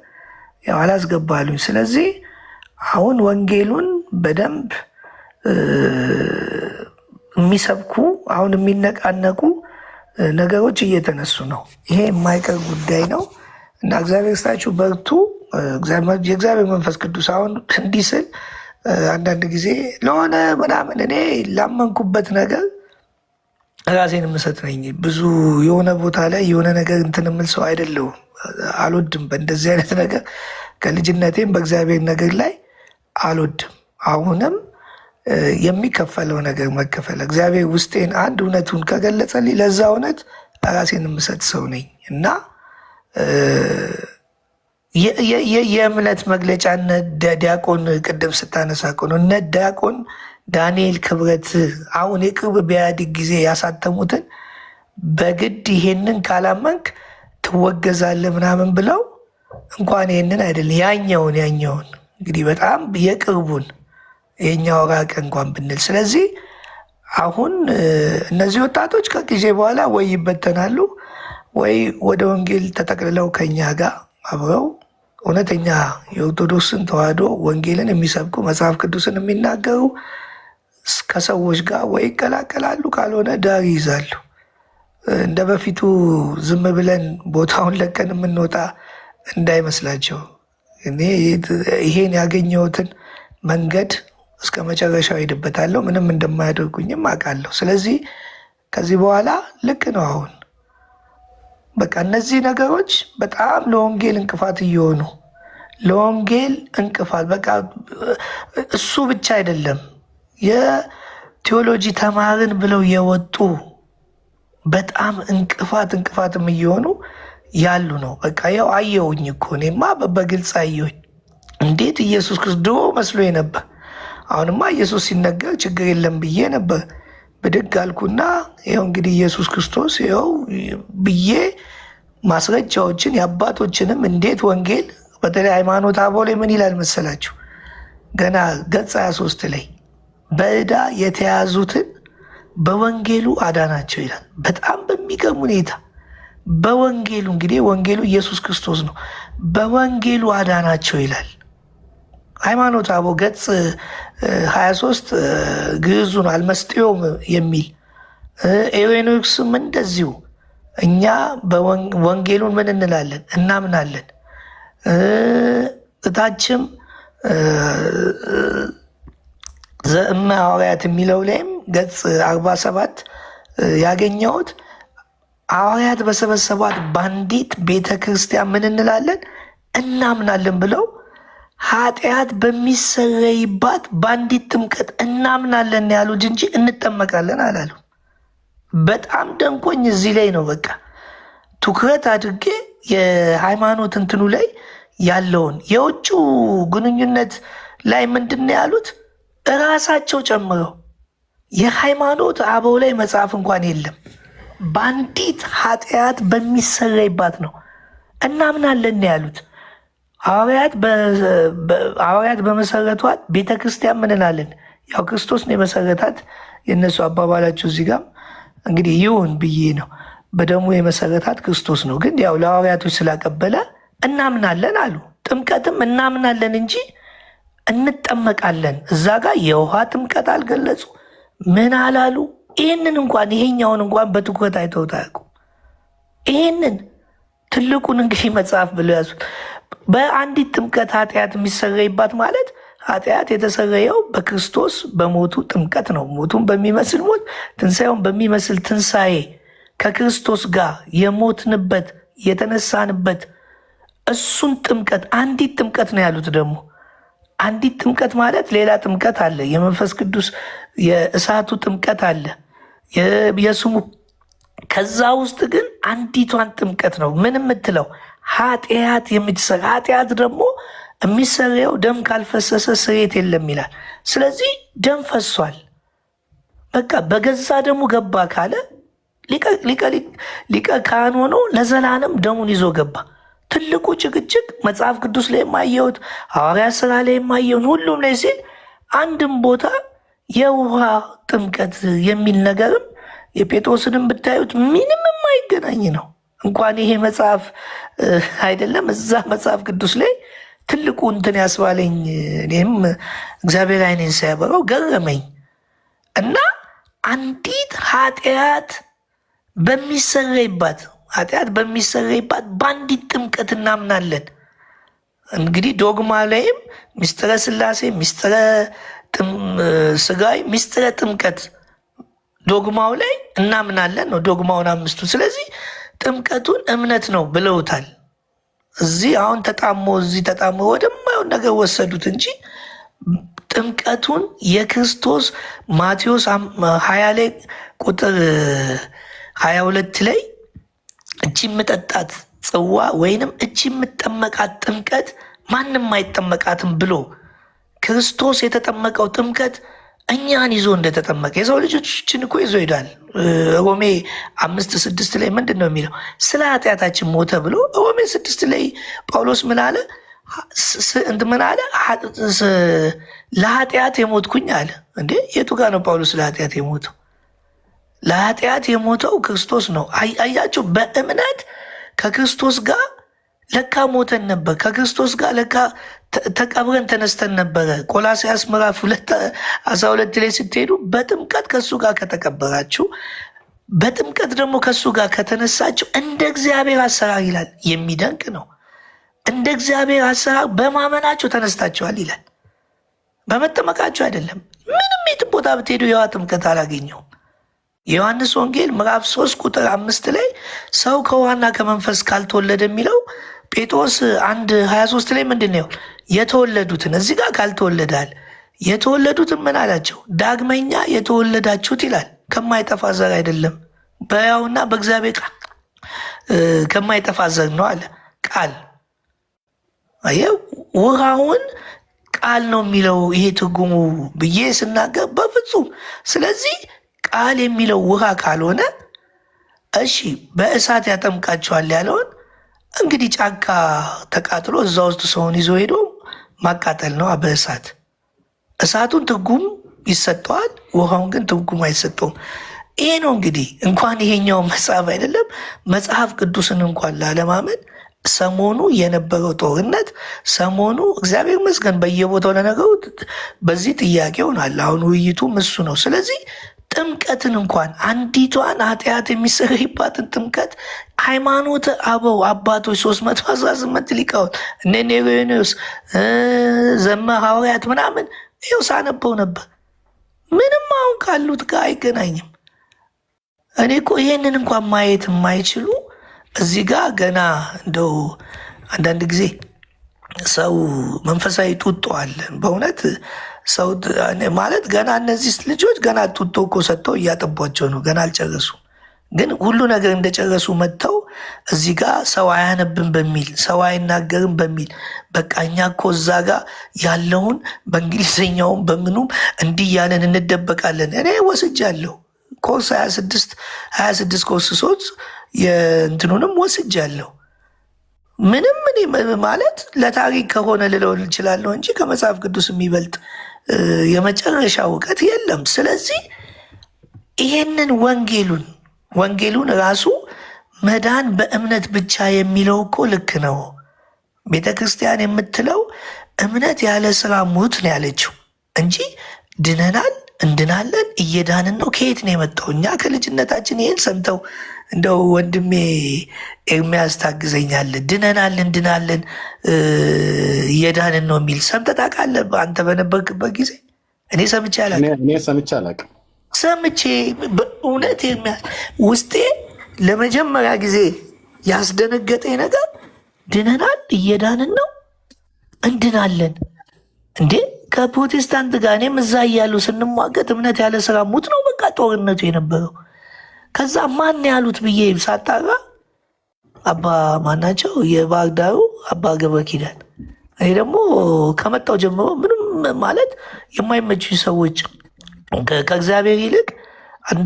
ያው አላስገባሉኝ። ስለዚህ አሁን ወንጌሉን በደንብ የሚሰብኩ አሁን የሚነቃነቁ ነገሮች እየተነሱ ነው። ይሄ የማይቀር ጉዳይ ነው እና እግዚአብሔር ስታችሁ በርቱ። የእግዚአብሔር መንፈስ ቅዱስ አሁን እንዲህ ስል አንዳንድ ጊዜ ለሆነ ምናምን እኔ ላመንኩበት ነገር ራሴን የምሰጥ ነኝ። ብዙ የሆነ ቦታ ላይ የሆነ ነገር እንትን የምል ሰው አይደለሁም። አልወድም በእንደዚህ አይነት ነገር። ከልጅነቴም በእግዚአብሔር ነገር ላይ አልወድም። አሁንም የሚከፈለው ነገር መከፈል እግዚአብሔር ውስጤን አንድ እውነቱን ከገለጸልኝ ለዛ እውነት ራሴን የምሰጥ ሰው ነኝ እና የእምነት መግለጫ እነ ዲያቆን ቅድም ስታነሳ ነው እነ ዲያቆን ዳንኤል ክብረት አሁን የቅርብ በኢህአዴግ ጊዜ ያሳተሙትን በግድ ይሄንን ካላመንክ ትወገዛለህ ምናምን ብለው እንኳን ይሄንን አይደለም ያኛውን እንግዲህ በጣም የቅርቡን የኛው ራቀ እንኳን ብንል። ስለዚህ አሁን እነዚህ ወጣቶች ከጊዜ በኋላ ወይ ይበተናሉ ወይ ወደ ወንጌል ተጠቅልለው ከኛ ጋር አብረው እውነተኛ የኦርቶዶክስን ተዋህዶ ወንጌልን የሚሰብኩ መጽሐፍ ቅዱስን የሚናገሩ ከሰዎች ጋር ወይ ይቀላቀላሉ፣ ካልሆነ ዳር ይይዛሉ። እንደ በፊቱ ዝም ብለን ቦታውን ለቀን የምንወጣ እንዳይመስላቸው። እኔ ይሄን ያገኘሁትን መንገድ እስከ መጨረሻው ሄድበታለሁ። ምንም እንደማያደርጉኝም አውቃለሁ። ስለዚህ ከዚህ በኋላ ልክ ነው። አሁን በቃ እነዚህ ነገሮች በጣም ለወንጌል እንቅፋት እየሆኑ ለወንጌል እንቅፋት በቃ እሱ ብቻ አይደለም የቴዎሎጂ ተማርን ብለው የወጡ በጣም እንቅፋትም እየሆኑ ያሉ ነው። በቃ ያው አየውኝ እኮ እኔማ በግልጽ አየውኝ። እንዴት ኢየሱስ ክርስቶስ ድሮ መስሎኝ ነበር። አሁንማ ኢየሱስ ሲነገር ችግር የለም ብዬ ነበር። ብድግ አልኩና ይኸው እንግዲህ ኢየሱስ ክርስቶስ ይኸው ብዬ ማስረጃዎችን የአባቶችንም እንዴት ወንጌል በተለይ ሃይማኖተ አበው ላይ ምን ይላል መሰላችሁ? ገና ገጽ 23 ላይ በዕዳ የተያዙትን በወንጌሉ አዳናቸው ይላል። በጣም በሚገርም ሁኔታ በወንጌሉ እንግዲህ ወንጌሉ ኢየሱስ ክርስቶስ ነው። በወንጌሉ አዳናቸው ይላል። ሃይማኖተ አበው ገጽ 23 ግዕዙን አልመስጤዮም የሚል ኤሬኒክስም እንደዚሁ እኛ ወንጌሉን ምን እንላለን? እናምናለን። እታችም ዘእመ ሐዋርያት የሚለው ላይም ገጽ 47 ያገኘሁት ሐዋርያት በሰበሰቧት በአንዲት ቤተ ክርስቲያን ምን እንላለን? እናምናለን ብለው ኃጢአት በሚሰረይባት በአንዲት ጥምቀት እናምናለን ያሉት እንጂ እንጠመቃለን አላሉ። በጣም ደንቆኝ እዚህ ላይ ነው። በቃ ትኩረት አድርጌ የሃይማኖት እንትኑ ላይ ያለውን የውጭ ግንኙነት ላይ ምንድን ነው ያሉት? እራሳቸው ጨምረው የሃይማኖት አበው ላይ መጽሐፍ እንኳን የለም። በአንዲት ኃጢአት በሚሰረይባት ነው እናምናለን ያሉት። ሐዋርያት በመሰረቷት ቤተክርስቲያን ምን እንላለን? ያው ክርስቶስ ነው የመሰረታት። የእነሱ አባባላቸው እዚህ ጋር እንግዲህ ይሁን ብዬ ነው። በደሙ የመሰረታት ክርስቶስ ነው። ግን ያው ለሐዋርያቶች ስላቀበለ እናምናለን አሉ። ጥምቀትም እናምናለን እንጂ እንጠመቃለን። እዛ ጋር የውሃ ጥምቀት አልገለጹ፣ ምን አላሉ። ይህንን እንኳን ይሄኛውን እንኳን በትኩረት አይተውት አያውቁም። ይህንን ትልቁን እንግዲህ መጽሐፍ ብለው ያዙት። በአንዲት ጥምቀት ኃጢአት የሚሰረይባት ማለት ኃጢአት የተሰረየው በክርስቶስ በሞቱ ጥምቀት ነው። ሞቱን በሚመስል ሞት፣ ትንሣኤውን በሚመስል ትንሣኤ ከክርስቶስ ጋር የሞትንበት የተነሳንበት እሱን ጥምቀት አንዲት ጥምቀት ነው ያሉት። ደግሞ አንዲት ጥምቀት ማለት ሌላ ጥምቀት አለ። የመንፈስ ቅዱስ የእሳቱ ጥምቀት አለ የስሙ። ከዛ ውስጥ ግን አንዲቷን ጥምቀት ነው ምን የምትለው ኃጢአት የምትሰራ ኃጢአት ደግሞ የሚሰረየው ደም ካልፈሰሰ ስርየት የለም ይላል። ስለዚህ ደም ፈሷል። በቃ በገዛ ደሙ ገባ ካለ ሊቀ ካህን ሆኖ ለዘላለም ደሙን ይዞ ገባ። ትልቁ ጭቅጭቅ መጽሐፍ ቅዱስ ላይ የማየሁት ሐዋርያ ስራ ላይ የማየውን ሁሉም ላይ ሲል አንድም ቦታ የውሃ ጥምቀት የሚል ነገርም የጴጥሮስንም ብታዩት ምንም የማይገናኝ ነው። እንኳን ይሄ መጽሐፍ አይደለም እዛ መጽሐፍ ቅዱስ ላይ ትልቁ እንትን ያስባለኝ እኔም እግዚአብሔር ዓይኔን ሳያበራው ገረመኝ እና አንዲት ኃጢአት በሚሰረይባት በአንዲት ጥምቀት እናምናለን። እንግዲህ ዶግማ ላይም ሚስጥረ ሥላሴ፣ ሚስጥረ ሥጋዌ፣ ሚስጥረ ጥምቀት ዶግማው ላይ እናምናለን ነው ዶግማውን አምስቱ። ስለዚህ ጥምቀቱን እምነት ነው ብለውታል። እዚህ አሁን ተጣሞ ወደማየውን ነገር ወሰዱት እንጂ ጥምቀቱን የክርስቶስ ማቴዎስ 20 ላይ ቁጥር 22 ላይ እቺ የምጠጣት ጽዋ ወይንም እቺ የምጠመቃት ጥምቀት ማንም አይጠመቃትም ብሎ ክርስቶስ የተጠመቀው ጥምቀት እኛን ይዞ እንደተጠመቀ የሰው ልጆችን እኮ ይዞ ሄዷል። ሮሜ 5:6 ላይ ምንድን ነው የሚለው? ስለ ኃጢአታችን ሞተ ብሎ ሮሜ 6 ላይ ጳውሎስ ምን አለ? ለኃጢአት የሞትኩኝ አለ። እንዴ የቱ ጋር ነው ጳውሎስ ለኃጢአት የሞተው? ለኃጢአት የሞተው ክርስቶስ ነው። አያችሁ፣ በእምነት ከክርስቶስ ጋር ለካ ሞተን ነበር። ከክርስቶስ ጋር ለካ ተቀብረን ተነስተን ነበረ። ቆላስይስ ምዕራፍ 2:12 ላይ ስትሄዱ በጥምቀት ከእሱ ጋር ከተቀበራችሁ፣ በጥምቀት ደግሞ ከእሱ ጋር ከተነሳችሁ እንደ እግዚአብሔር አሰራር ይላል። የሚደንቅ ነው። እንደ እግዚአብሔር አሰራር በማመናችሁ ተነስታችኋል ይላል። በመጠመቃችሁ አይደለም። ምንም የትም ቦታ ብትሄዱ የውሃ ጥምቀት አላገኘውም። የዮሐንስ ወንጌል ምዕራፍ 3 ቁጥር 5 ላይ ሰው ከውሃና ከመንፈስ ካልተወለደ የሚለው ጴጥሮስ 1:23 ላይ ምንድን ነው የተወለዱትን እዚህ ጋር ካልተወለዳል የተወለዱትን ምን አላቸው? ዳግመኛ የተወለዳችሁት ይላል ከማይጠፋ ዘር አይደለም በሕያውና በእግዚአብሔር ከማይጠፋ ዘር ነው አለ። ቃል አየው፣ ውሃውን ቃል ነው የሚለው ይሄ ትርጉሙ ብዬ ስናገር በፍጹም። ስለዚህ ቃል የሚለው ውሃ ካልሆነ እሺ በእሳት ያጠምቃቸዋል ያለውን እንግዲህ ጫካ ተቃጥሎ እዛ ውስጥ ሰውን ይዞ ሄዶ ማቃጠል ነው በእሳት። እሳቱን ትርጉም ይሰጠዋል፣ ውሃውን ግን ትርጉም አይሰጠውም። ይሄ ነው እንግዲህ እንኳን ይሄኛው መጽሐፍ አይደለም መጽሐፍ ቅዱስን እንኳን ላለማመን ሰሞኑ የነበረው ጦርነት ሰሞኑ እግዚአብሔር ይመስገን በየቦታው ለነገሩ በዚህ ጥያቄ ሆኗል። አሁን ውይይቱም እሱ ነው። ስለዚህ ጥምቀትን እንኳን አንዲቷን ኃጢአት የሚሰረይባትን ጥምቀት ሃይማኖተ አበው አባቶች 318 ሊቃውንት እነ ኔሬኒዮስ ዘመ ሐዋርያት ምናምን ይኸው ሳነበው ነበር። ምንም አሁን ካሉት ጋር አይገናኝም። እኔ እኮ ይሄንን እንኳን ማየት የማይችሉ እዚህ ጋር ገና እንደው አንዳንድ ጊዜ ሰው መንፈሳዊ ጡጦ አለን በእውነት ሰው ማለት ገና እነዚህ ልጆች ገና ጡጦ እኮ ሰጥተው እያጠቧቸው ነው። ገና አልጨረሱ፣ ግን ሁሉ ነገር እንደጨረሱ መጥተው እዚህ ጋር ሰው አያነብም በሚል ሰው አይናገርም በሚል በቃ እኛ እኮ እዛ ጋር ያለውን በእንግሊዝኛውም በምኑም እንዲህ ያለን እንደበቃለን። እኔ ወስጃለሁ ኮርስ 26 ኮርስ ሶች የእንትኑንም ወስጃለሁ። ምንም እኔ ማለት ለታሪክ ከሆነ ልለው እችላለሁ እንጂ ከመጽሐፍ ቅዱስ የሚበልጥ የመጨረሻ እውቀት የለም። ስለዚህ ይሄንን ወንጌሉን ራሱ መዳን በእምነት ብቻ የሚለው እኮ ልክ ነው። ቤተ ክርስቲያን የምትለው እምነት ያለ ስራ ሙት ነው ያለችው እንጂ ድነናል፣ እንድናለን፣ እየዳንን ነው። ከየት ነው የመጣው? እኛ ከልጅነታችን ይህን ሰምተው እንደው ወንድሜ ኤርሚያስ ታግዘኛለህ፣ ድነናል፣ እንድናለን፣ እየዳንን ነው የሚል ሰምተህ ታውቃለህ? አንተ በነበርክበት ጊዜ እኔ ሰምቼ አላውቅም። ሰምቼ በእውነት ኤርሚያስ ውስጤ ለመጀመሪያ ጊዜ ያስደነገጠኝ ነገር ድነናል፣ እየዳንን ነው፣ እንድናለን እንዴ ከፕሮቴስታንት ጋር እኔም እዛ እያሉ ስንሟገት እምነት ያለ ስራ ሙት ነው በቃ ጦርነቱ የነበረው። ከዛ ማን ያሉት ብዬ ሳጣራ አባ ማናቸው የባህር ዳሩ አባ ገብረ ኪዳን እኔ ደግሞ ከመጣው ጀምሮ ምንም ማለት የማይመቹኝ ሰዎች ከእግዚአብሔር ይልቅ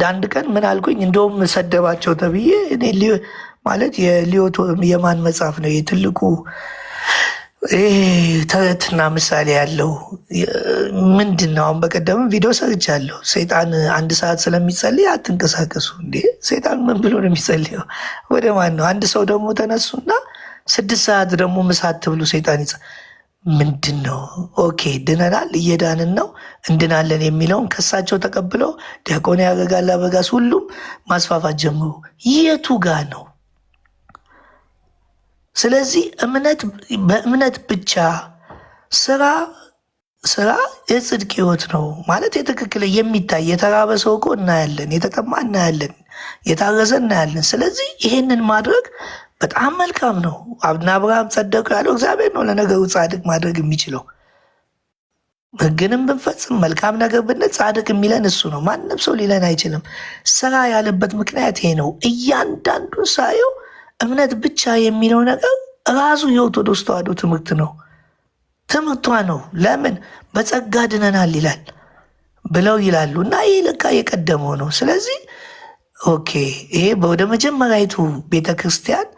አንድ ቀን ምን አልኩኝ፣ እንደውም ሰደባቸው ተብዬ እኔ ማለት የሊዮቶ የማን መጽሐፍ ነው የትልቁ ተረትና ምሳሌ ያለው ምንድን ነው? አሁን በቀደምም ቪዲዮ ሰርቻለሁ። ሰይጣን 1 ሰዓት ስለሚጸልይ አትንቀሳቀሱ። እንዴ ሰይጣን ምን ብሎ ነው የሚጸልየው? ወደ ማን ነው? አንድ ሰው ደግሞ ተነሱና 6 ሰዓት ደግሞ ምሳት ትብሉ ሰይጣን ምንድን ነው? ኦኬ ድነናል፣ እየዳንን ነው፣ እንድናለን የሚለውን ከሳቸው ተቀብለው ዲያቆን ያገጋል አበጋዝ ሁሉም ማስፋፋት ጀምሩ። የቱ ጋ ነው? ስለዚህ በእምነት ብቻ ስራ የጽድቅ ህይወት ነው ማለት የትክክል የሚታይ የተራበ ሰው እኮ እናያለን፣ የተጠማ እናያለን፣ የታረዘ እናያለን። ስለዚህ ይሄንን ማድረግ በጣም መልካም ነው። አብና አብርሃም ጸደቁ ያለው እግዚአብሔር ነው ለነገሩ ጻድቅ ማድረግ የሚችለው። ሕግንም ብንፈጽም መልካም ነገር ብንል ጻድቅ የሚለን እሱ ነው። ማንም ሰው ሊለን አይችልም። ስራ ያለበት ምክንያት ይሄ ነው። እያንዳንዱን ሳየው እምነት ብቻ የሚለው ነገር ራሱ የኦርቶዶክስ ተዋሕዶ ትምህርት ነው፣ ትምህርቷ ነው። ለምን በጸጋ ድነናል ይላል ብለው ይላሉ እና ይህ ለካ የቀደመው ነው። ስለዚህ ኦኬ ይሄ ወደ መጀመሪያዊቱ ቤተክርስቲያን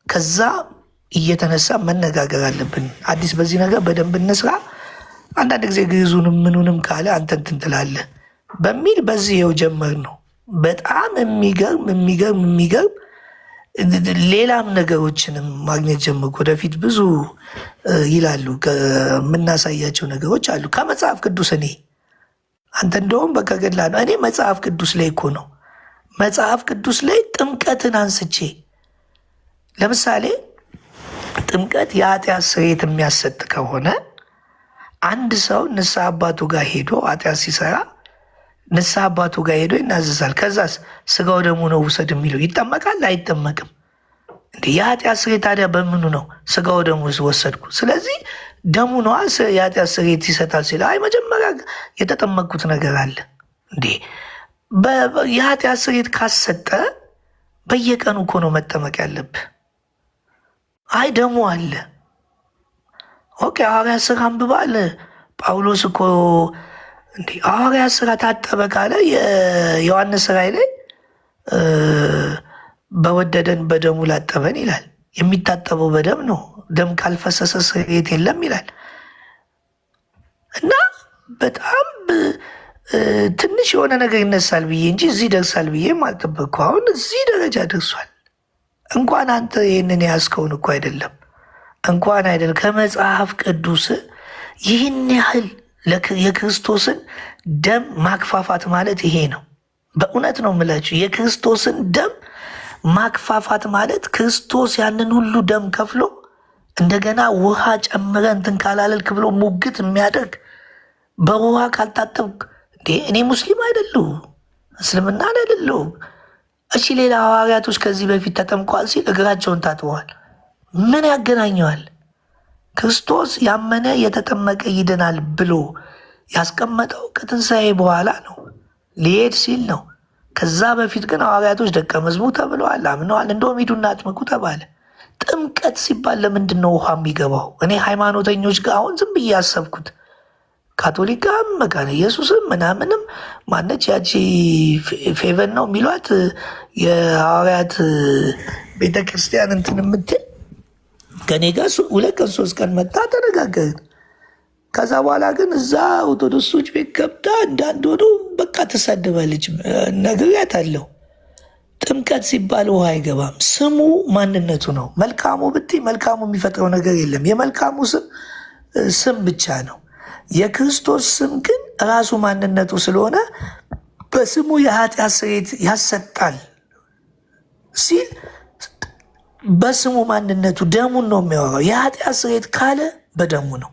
ከዛ እየተነሳ መነጋገር አለብን። አዲስ በዚህ ነገር በደንብ እንስራ። አንዳንድ ጊዜ ግዕዙንም ምኑንም ካለ አንተ እንትን ትላለህ በሚል በዚህ ይኸው ጀመር ነው። በጣም የሚገርም ሌላም ነገሮችንም ማግኘት ጀመርኩ። ወደፊት ብዙ ይላሉ የምናሳያቸው ነገሮች አሉ ከመጽሐፍ ቅዱስ። እኔ አንተ እንደውም በቃ ገድላ ነው። እኔ መጽሐፍ ቅዱስ ላይ እኮ ነው መጽሐፍ ቅዱስ ላይ ጥምቀትን አንስቼ ለምሳሌ ጥምቀት የኃጢአት ስርየት የሚያሰጥ ከሆነ አንድ ሰው ንስሐ አባቱ ጋር ሄዶ ኃጢአት ሲሰራ ንስሐ አባቱ ጋር ሄዶ ይናዘዛል። ከዛስ ስጋው ደሙ ነው ውሰድ የሚለው ይጠመቃል አይጠመቅም? እንደ የኃጢአት ስርየት ታዲያ በምኑ ነው ስጋው ደሙ ወሰድኩ? ስለዚህ ደሙ ነዋ የኃጢአት ስርየት ይሰጣል ሲል አይ መጀመሪያ የተጠመቅኩት ነገር አለ እንዴ። የኃጢአት ስርየት ካሰጠ በየቀኑ እኮ ነው መጠመቅ ያለብህ። አይ ደሙ አለ። ኦኬ ሐዋርያት ሥራ አንብባል። ጳውሎስ እኮ እንዴ ሐዋርያት ሥራ ታጠበ ካለ የዮሐንስ ራእይ ላይ በወደደን በደሙ ላጠበን ይላል። የሚታጠበው በደም ነው። ደም ካልፈሰሰ ስርየት የለም ይላል እና በጣም ትንሽ የሆነ ነገር ይነሳል ብዬ እንጂ እዚህ ደርሳል ብዬም አልጠበቅኩ። አሁን እዚህ ደረጃ ደርሷል። እንኳን አንተ ይህንን ያዝከውን እኮ አይደለም እንኳን አይደለም ከመጽሐፍ ቅዱስ ይህን ያህል የክርስቶስን ደም ማክፋፋት ማለት ይሄ ነው። በእውነት ነው የምላችሁ። የክርስቶስን ደም ማክፋፋት ማለት ክርስቶስ ያንን ሁሉ ደም ከፍሎ እንደገና ውሃ ጨምረ እንትን ካላለልክ ብሎ ሙግት የሚያደርግ በውሃ ካልታጠብክ እኔ ሙስሊም አይደለሁ እስልምና አይደለሁ። እሺ ሌላ ሐዋርያቶች ከዚህ በፊት ተጠምቀዋል ሲል እግራቸውን ታጥበዋል። ምን ያገናኘዋል? ክርስቶስ ያመነ የተጠመቀ ይድናል ብሎ ያስቀመጠው ከትንሣኤ በኋላ ነው፣ ሊሄድ ሲል ነው። ከዛ በፊት ግን ሐዋርያቶች ደቀ መዝሙር ተብለዋል፣ አምነዋል። እንደውም ሂዱና አጥምቁ ተባለ። ጥምቀት ሲባል ለምንድን ነው ውሃ የሚገባው? እኔ ሃይማኖተኞች ጋር አሁን ዝም ብዬ ያሰብኩት ካቶሊካም መካነ ኢየሱስም ምናምንም ማነች ያቺ ፌቨን ነው የሚሏት የሐዋርያት ቤተክርስቲያን እንትን የምትል ከኔ ጋር 2 ቀን 3 ቀን መጣ ተነጋገርን። ከዛ በኋላ ግን እዛ ኦርቶዶክሶች ቤት ገብታ እንዳንድ ሆኖ በቃ ትሳደባለች። ነግሬያታለሁ። ጥምቀት ሲባል ውሃ አይገባም። ስሙ ማንነቱ ነው። መልካሙ ብትይ መልካሙ የሚፈጥረው ነገር የለም። የመልካሙ ስም ብቻ ነው። የክርስቶስ ስም ግን ራሱ ማንነቱ ስለሆነ በስሙ የኃጢአት ስርየት ያሰጣል ሲል በስሙ ማንነቱ ደሙን ነው የሚያወራው። የኃጢአት ስርየት ካለ በደሙ ነው።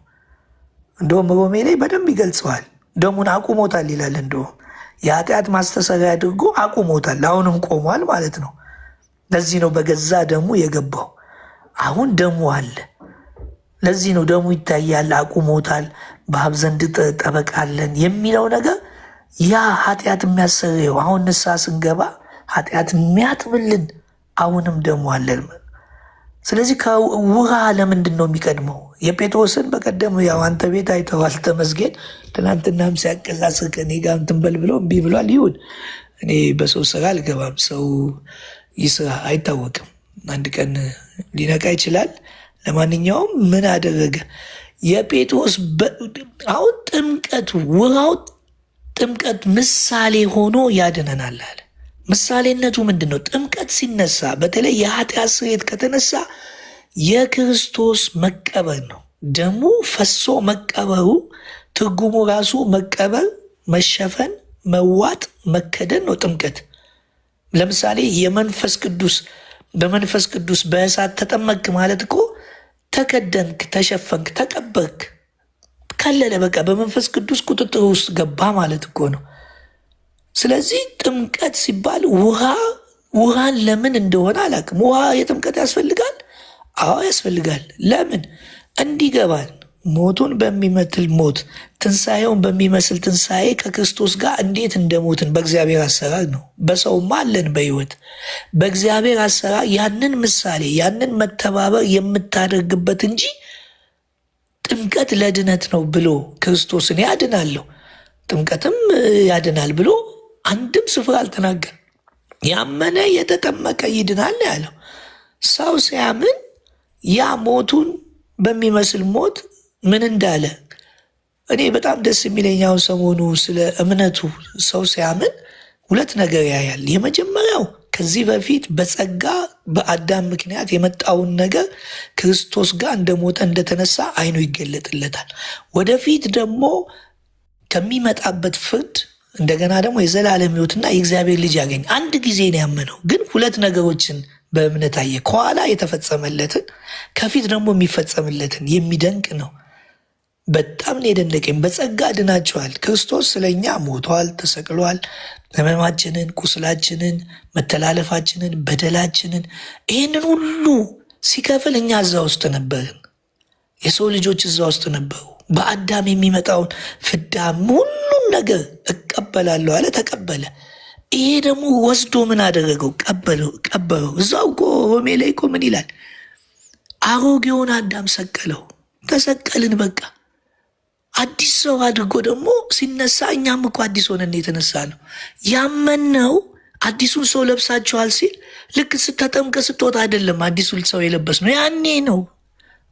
እንደውም ሮሜ ላይ በደንብ ይገልጸዋል። ደሙን አቁሞታል ይላል። እንደውም የኃጢአት ማስተሰሪያ አድርጎ አቁሞታል። አሁንም ቆሟል ማለት ነው። ለዚህ ነው በገዛ ደሙ የገባው። አሁን ደሙ አለ። ለዚህ ነው ደሙ ይታያል፣ አቁሞታል፣ በአብ ዘንድ ጠበቃለን የሚለው ነገር ያ ኃጢአት የሚያሰረየው አሁን ንስሐ ስንገባ ኃጢአት የሚያጥብልን አሁንም ደሙ አለን። ስለዚህ ከውሃ ለምንድን ነው የሚቀድመው? የጴጥሮስን በቀደም ያው አንተ ቤት አይተዋል ተመስገን። ትናንትናም ሲያቀሳስር ከኔ ጋር እንትን በል ብሎ እምቢ ብሏል። ይሁን እኔ በሰው ስራ አልገባም። ሰው ይስራ አይታወቅም፣ አንድ ቀን ሊነቃ ይችላል። ለማንኛውም ምን አደረገ የጴጥሮስ አሁን ጥምቀቱ ውሃው ጥምቀት ምሳሌ ሆኖ ያድነናል አለ። ምሳሌነቱ ምንድን ነው? ጥምቀት ሲነሳ በተለይ የኃጢአት ስርየት ከተነሳ የክርስቶስ መቀበር ነው። ደሙ ፈሶ መቀበሩ ትርጉሙ ራሱ መቀበር፣ መሸፈን፣ መዋጥ፣ መከደን ነው ጥምቀት። ለምሳሌ የመንፈስ ቅዱስ በመንፈስ ቅዱስ በእሳት ተጠመቅክ ማለት እኮ ተከደንክ፣ ተሸፈንክ፣ ተቀበርክ፣ ከለለ፣ በቃ በመንፈስ ቅዱስ ቁጥጥር ውስጥ ገባ ማለት እኮ ነው። ስለዚህ ጥምቀት ሲባል ውሃን ለምን እንደሆነ አላውቅም። ውሃ የጥምቀት ያስፈልጋል? አዎ ያስፈልጋል። ለምን? እንዲገባን ሞቱን በሚመስል ሞት ትንሣኤውን በሚመስል ትንሣኤ ከክርስቶስ ጋር እንዴት እንደሞትን በእግዚአብሔር አሰራር ነው። በሰውማ አለን በሕይወት በእግዚአብሔር አሰራር ያንን ምሳሌ ያንን መተባበር የምታደርግበት እንጂ ጥምቀት ለድነት ነው ብሎ ክርስቶስን ያድናለሁ ጥምቀትም ያድናል ብሎ አንድም ስፍራ አልተናገር። ያመነ የተጠመቀ ይድናል ያለው ሰው ሲያምን ያ ሞቱን በሚመስል ሞት ምን እንዳለ እኔ በጣም ደስ የሚለኛው ሰሞኑ ስለ እምነቱ ሰው ሲያምን ሁለት ነገር ያያል። የመጀመሪያው ከዚህ በፊት በጸጋ በአዳም ምክንያት የመጣውን ነገር ክርስቶስ ጋር እንደሞተ እንደተነሳ አይኑ ይገለጥለታል። ወደፊት ደግሞ ከሚመጣበት ፍርድ እንደገና ደግሞ የዘላለም ሕይወትና የእግዚአብሔር ልጅ ያገኝ። አንድ ጊዜ ነው ያመነው፣ ግን ሁለት ነገሮችን በእምነት አየ። ከኋላ የተፈጸመለትን ከፊት ደግሞ የሚፈጸምለትን። የሚደንቅ ነው። በጣም ነው የደነቀኝ። በጸጋ ድናቸዋል። ክርስቶስ ስለኛ ሞቷል፣ ተሰቅሏል። ሕመማችንን፣ ቁስላችንን፣ መተላለፋችንን፣ በደላችንን ይህንን ሁሉ ሲከፍል እኛ እዛ ውስጥ ነበርን። የሰው ልጆች እዛ ውስጥ ነበሩ። በአዳም የሚመጣውን ፍዳም ሁሉም ነገር እቀበላለሁ አለ፣ ተቀበለ። ይሄ ደግሞ ወስዶ ምን አደረገው? ቀበረው። እዛው እኮ ሮሜ ላይ እኮ ምን ይላል? አሮጌውን አዳም ሰቀለው። ተሰቀልን በቃ። አዲስ ሰው አድርጎ ደግሞ ሲነሳ እኛም እኮ አዲስ ሆነን የተነሳ ነው ያመንነው። አዲሱን ሰው ለብሳችኋል ሲል ልክ ስተጠምቀ ስትወጣ አይደለም አዲሱን ሰው የለበስ ነው፣ ያኔ ነው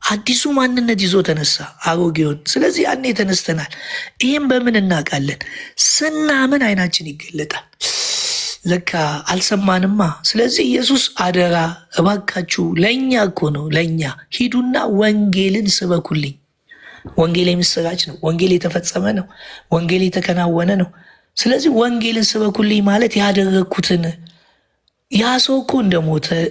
አዲሱ ማንነት ይዞ ተነሳ አሮጌውን። ስለዚህ ያኔ ተነስተናል። ይህም በምን እናውቃለን? ስናምን አይናችን ይገለጣል። ለካ አልሰማንማ። ስለዚህ ኢየሱስ አደራ እባካችሁ፣ ለእኛ እኮ ነው፣ ለእኛ ሂዱና ወንጌልን ስበኩልኝ። ወንጌል የምስራች ነው። ወንጌል የተፈጸመ ነው። ወንጌል የተከናወነ ነው። ስለዚህ ወንጌልን ስበኩልኝ ማለት ያደረግኩትን ያ ሰው እኮ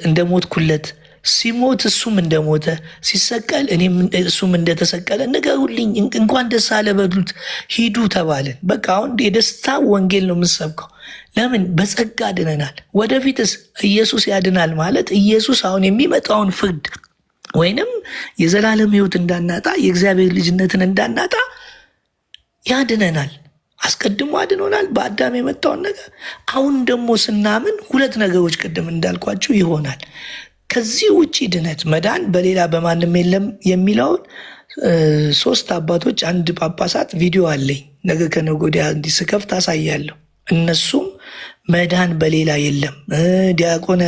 እንደሞትኩለት ሲሞት እሱም እንደሞተ ሲሰቀል እኔም እሱም እንደተሰቀለ ንገሩልኝ፣ እንኳን ደስ አለ በሉት፣ ሂዱ ተባልን። በቃ አሁን የደስታ ወንጌል ነው የምንሰብከው። ለምን? በጸጋ ድነናል። ወደፊትስ ኢየሱስ ያድናል ማለት ኢየሱስ አሁን የሚመጣውን ፍርድ ወይንም የዘላለም ሕይወት እንዳናጣ የእግዚአብሔር ልጅነትን እንዳናጣ ያድነናል። አስቀድሞ አድኖናል በአዳም የመጣውን ነገር። አሁን ደግሞ ስናምን ሁለት ነገሮች ቅድም እንዳልኳችሁ ይሆናል። ከዚህ ውጭ ድነት መዳን በሌላ በማንም የለም የሚለውን ሶስት አባቶች አንድ ጳጳሳት ቪዲዮ አለኝ፣ ነገ ከነገ ወዲያ እንዲህ ስከፍት አሳያለሁ። እነሱም መዳን በሌላ የለም ዲያቆነ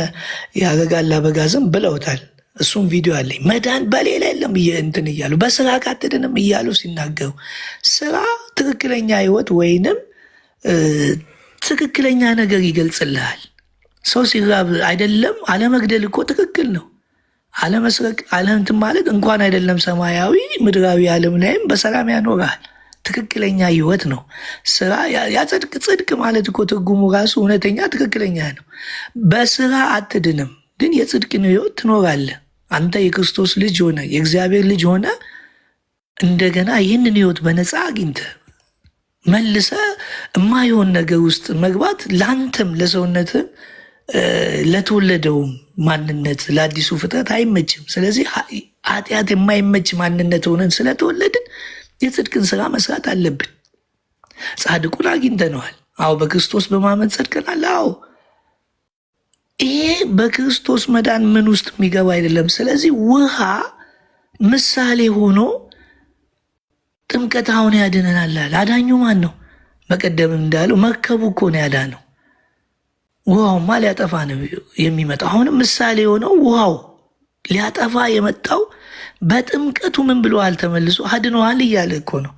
ያረጋል አበጋዝም ብለውታል። እሱም ቪዲዮ አለኝ። መዳን በሌላ የለም እንትን እያሉ በስራ ካትድንም እያሉ ሲናገሩ ስራ ትክክለኛ ህይወት ወይንም ትክክለኛ ነገር ይገልጽልሃል። ሰው ሲራብ አይደለም አለመግደል እኮ ትክክል ነው። አለመስረቅ አለምትን ማለት እንኳን አይደለም ሰማያዊ ምድራዊ ዓለም ላይም በሰላም ያኖራል። ትክክለኛ ህይወት ነው ስራ። ያጸድቅ ጽድቅ ማለት እኮ ትርጉሙ ራሱ እውነተኛ ትክክለኛ ነው። በስራ አትድንም፣ ግን የጽድቅን ህይወት ትኖራለህ። አንተ የክርስቶስ ልጅ ሆነ የእግዚአብሔር ልጅ ሆነ እንደገና ይህንን ህይወት በነፃ አግኝተ መልሰ የማይሆን ነገር ውስጥ መግባት ለአንተም ለሰውነትም ለተወለደውም ማንነት ለአዲሱ ፍጥረት አይመችም። ስለዚህ ኃጢአት የማይመች ማንነት ሆነን ስለተወለድን የጽድቅን ስራ መስራት አለብን። ጻድቁን አግኝተነዋል። አዎ በክርስቶስ በማመን ጸድቀናል። አዎ ይሄ በክርስቶስ መዳን ምን ውስጥ የሚገባ አይደለም። ስለዚህ ውሃ ምሳሌ ሆኖ ጥምቀት አሁን ያድነናል። አዳኙ ማን ነው? በቀደም እንዳለው መርከቡ እኮ ነው ያዳነው። ውሃውማ ሊያጠፋ ነው የሚመጣው። አሁንም ምሳሌ የሆነው ውሃው ሊያጠፋ የመጣው በጥምቀቱ ምን ብለዋል? ተመልሶ አድነዋል እያለ እኮ ነው።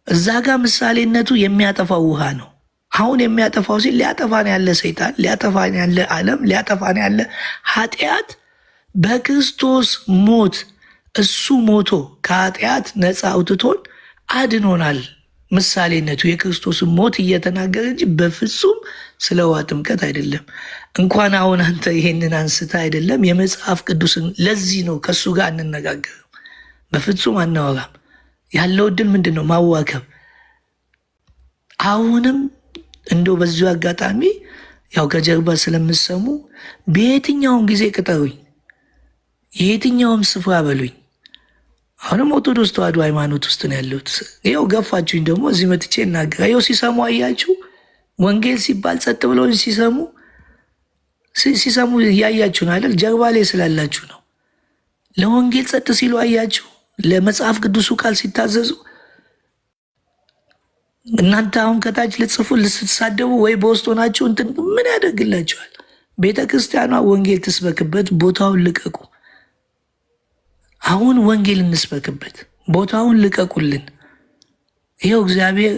እዛ ጋር ምሳሌነቱ የሚያጠፋው ውሃ ነው። አሁን የሚያጠፋው ሲል ሊያጠፋን ያለ ሰይጣን፣ ሊያጠፋን ያለ ዓለም፣ ሊያጠፋን ያለ ኃጢአት በክርስቶስ ሞት እሱ ሞቶ ከኃጢአት ነፃ አውጥቶን አድኖናል። ምሳሌነቱ የክርስቶስን ሞት እየተናገረ እንጂ በፍጹም ስለ ውሃ ጥምቀት አይደለም። እንኳን አሁን አንተ ይሄንን አንስተ አይደለም የመጽሐፍ ቅዱስን። ለዚህ ነው ከእሱ ጋር እንነጋገርም፣ በፍጹም አናወራም። ያለው እድል ምንድን ነው? ማዋከብ። አሁንም እንደው በዚሁ አጋጣሚ ያው ከጀርባ ስለምሰሙ በየትኛውም ጊዜ ቅጠሩኝ፣ የየትኛውም ስፍራ በሉኝ። አሁንም ኦርቶዶክስ ተዋሕዶ ሃይማኖት ውስጥ ነው ያለሁት። ይኸው ገፋችሁኝ፣ ደግሞ እዚህ መጥቼ እናገራ። ይኸው ሲሰሙ አያችሁ፣ ወንጌል ሲባል ጸጥ ብለው ሲሰሙ እያያችሁ ነው አይደል? ጀርባ ላይ ስላላችሁ ነው። ለወንጌል ጸጥ ሲሉ አያችሁ፣ ለመጽሐፍ ቅዱሱ ቃል ሲታዘዙ። እናንተ አሁን ከታች ልጽፉ ልትሳደቡ ወይ በውስጥ ሆናችሁ እንትን ምን ያደርግላችኋል? ቤተ ክርስቲያኗ ወንጌል ትስበክበት፣ ቦታውን ልቀቁ። አሁን ወንጌል እንስበክበት፣ ቦታውን ልቀቁልን። ይኸው እግዚአብሔር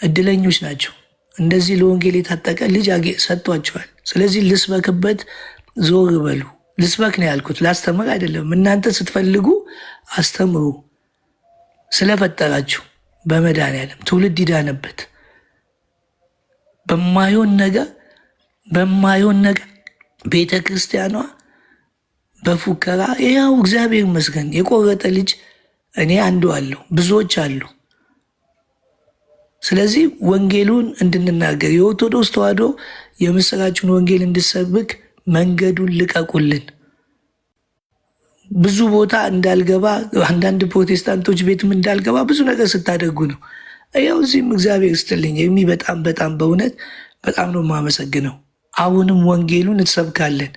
እድለኞች ናቸው። እንደዚህ ለወንጌል የታጠቀ ልጅ ሰጥቷቸዋል። ስለዚህ ልስበክበት፣ ዞር በሉ። ልስበክ ነው ያልኩት፣ ላስተምር አይደለም። እናንተ ስትፈልጉ አስተምሩ። ስለፈጠራችሁ በመድኃኒዓለም ትውልድ ይዳነበት። በማይሆን ነገር ቤተ ክርስቲያኗ በፉከራ ያው እግዚአብሔር ይመስገን የቆረጠ ልጅ እኔ አንዱ አለው፣ ብዙዎች አሉ። ስለዚህ ወንጌሉን እንድንናገር የኦርቶዶክስ ተዋሕዶ የምስራችን ወንጌል እንድሰብክ መንገዱን ልቀቁልን። ብዙ ቦታ እንዳልገባ፣ አንዳንድ ፕሮቴስታንቶች ቤትም እንዳልገባ ብዙ ነገር ስታደርጉ ነው። ያው እዚህም እግዚአብሔር ስትልኝ በጣም በእውነት በጣም ነው የማመሰግነው። አሁንም ወንጌሉን እንሰብካለን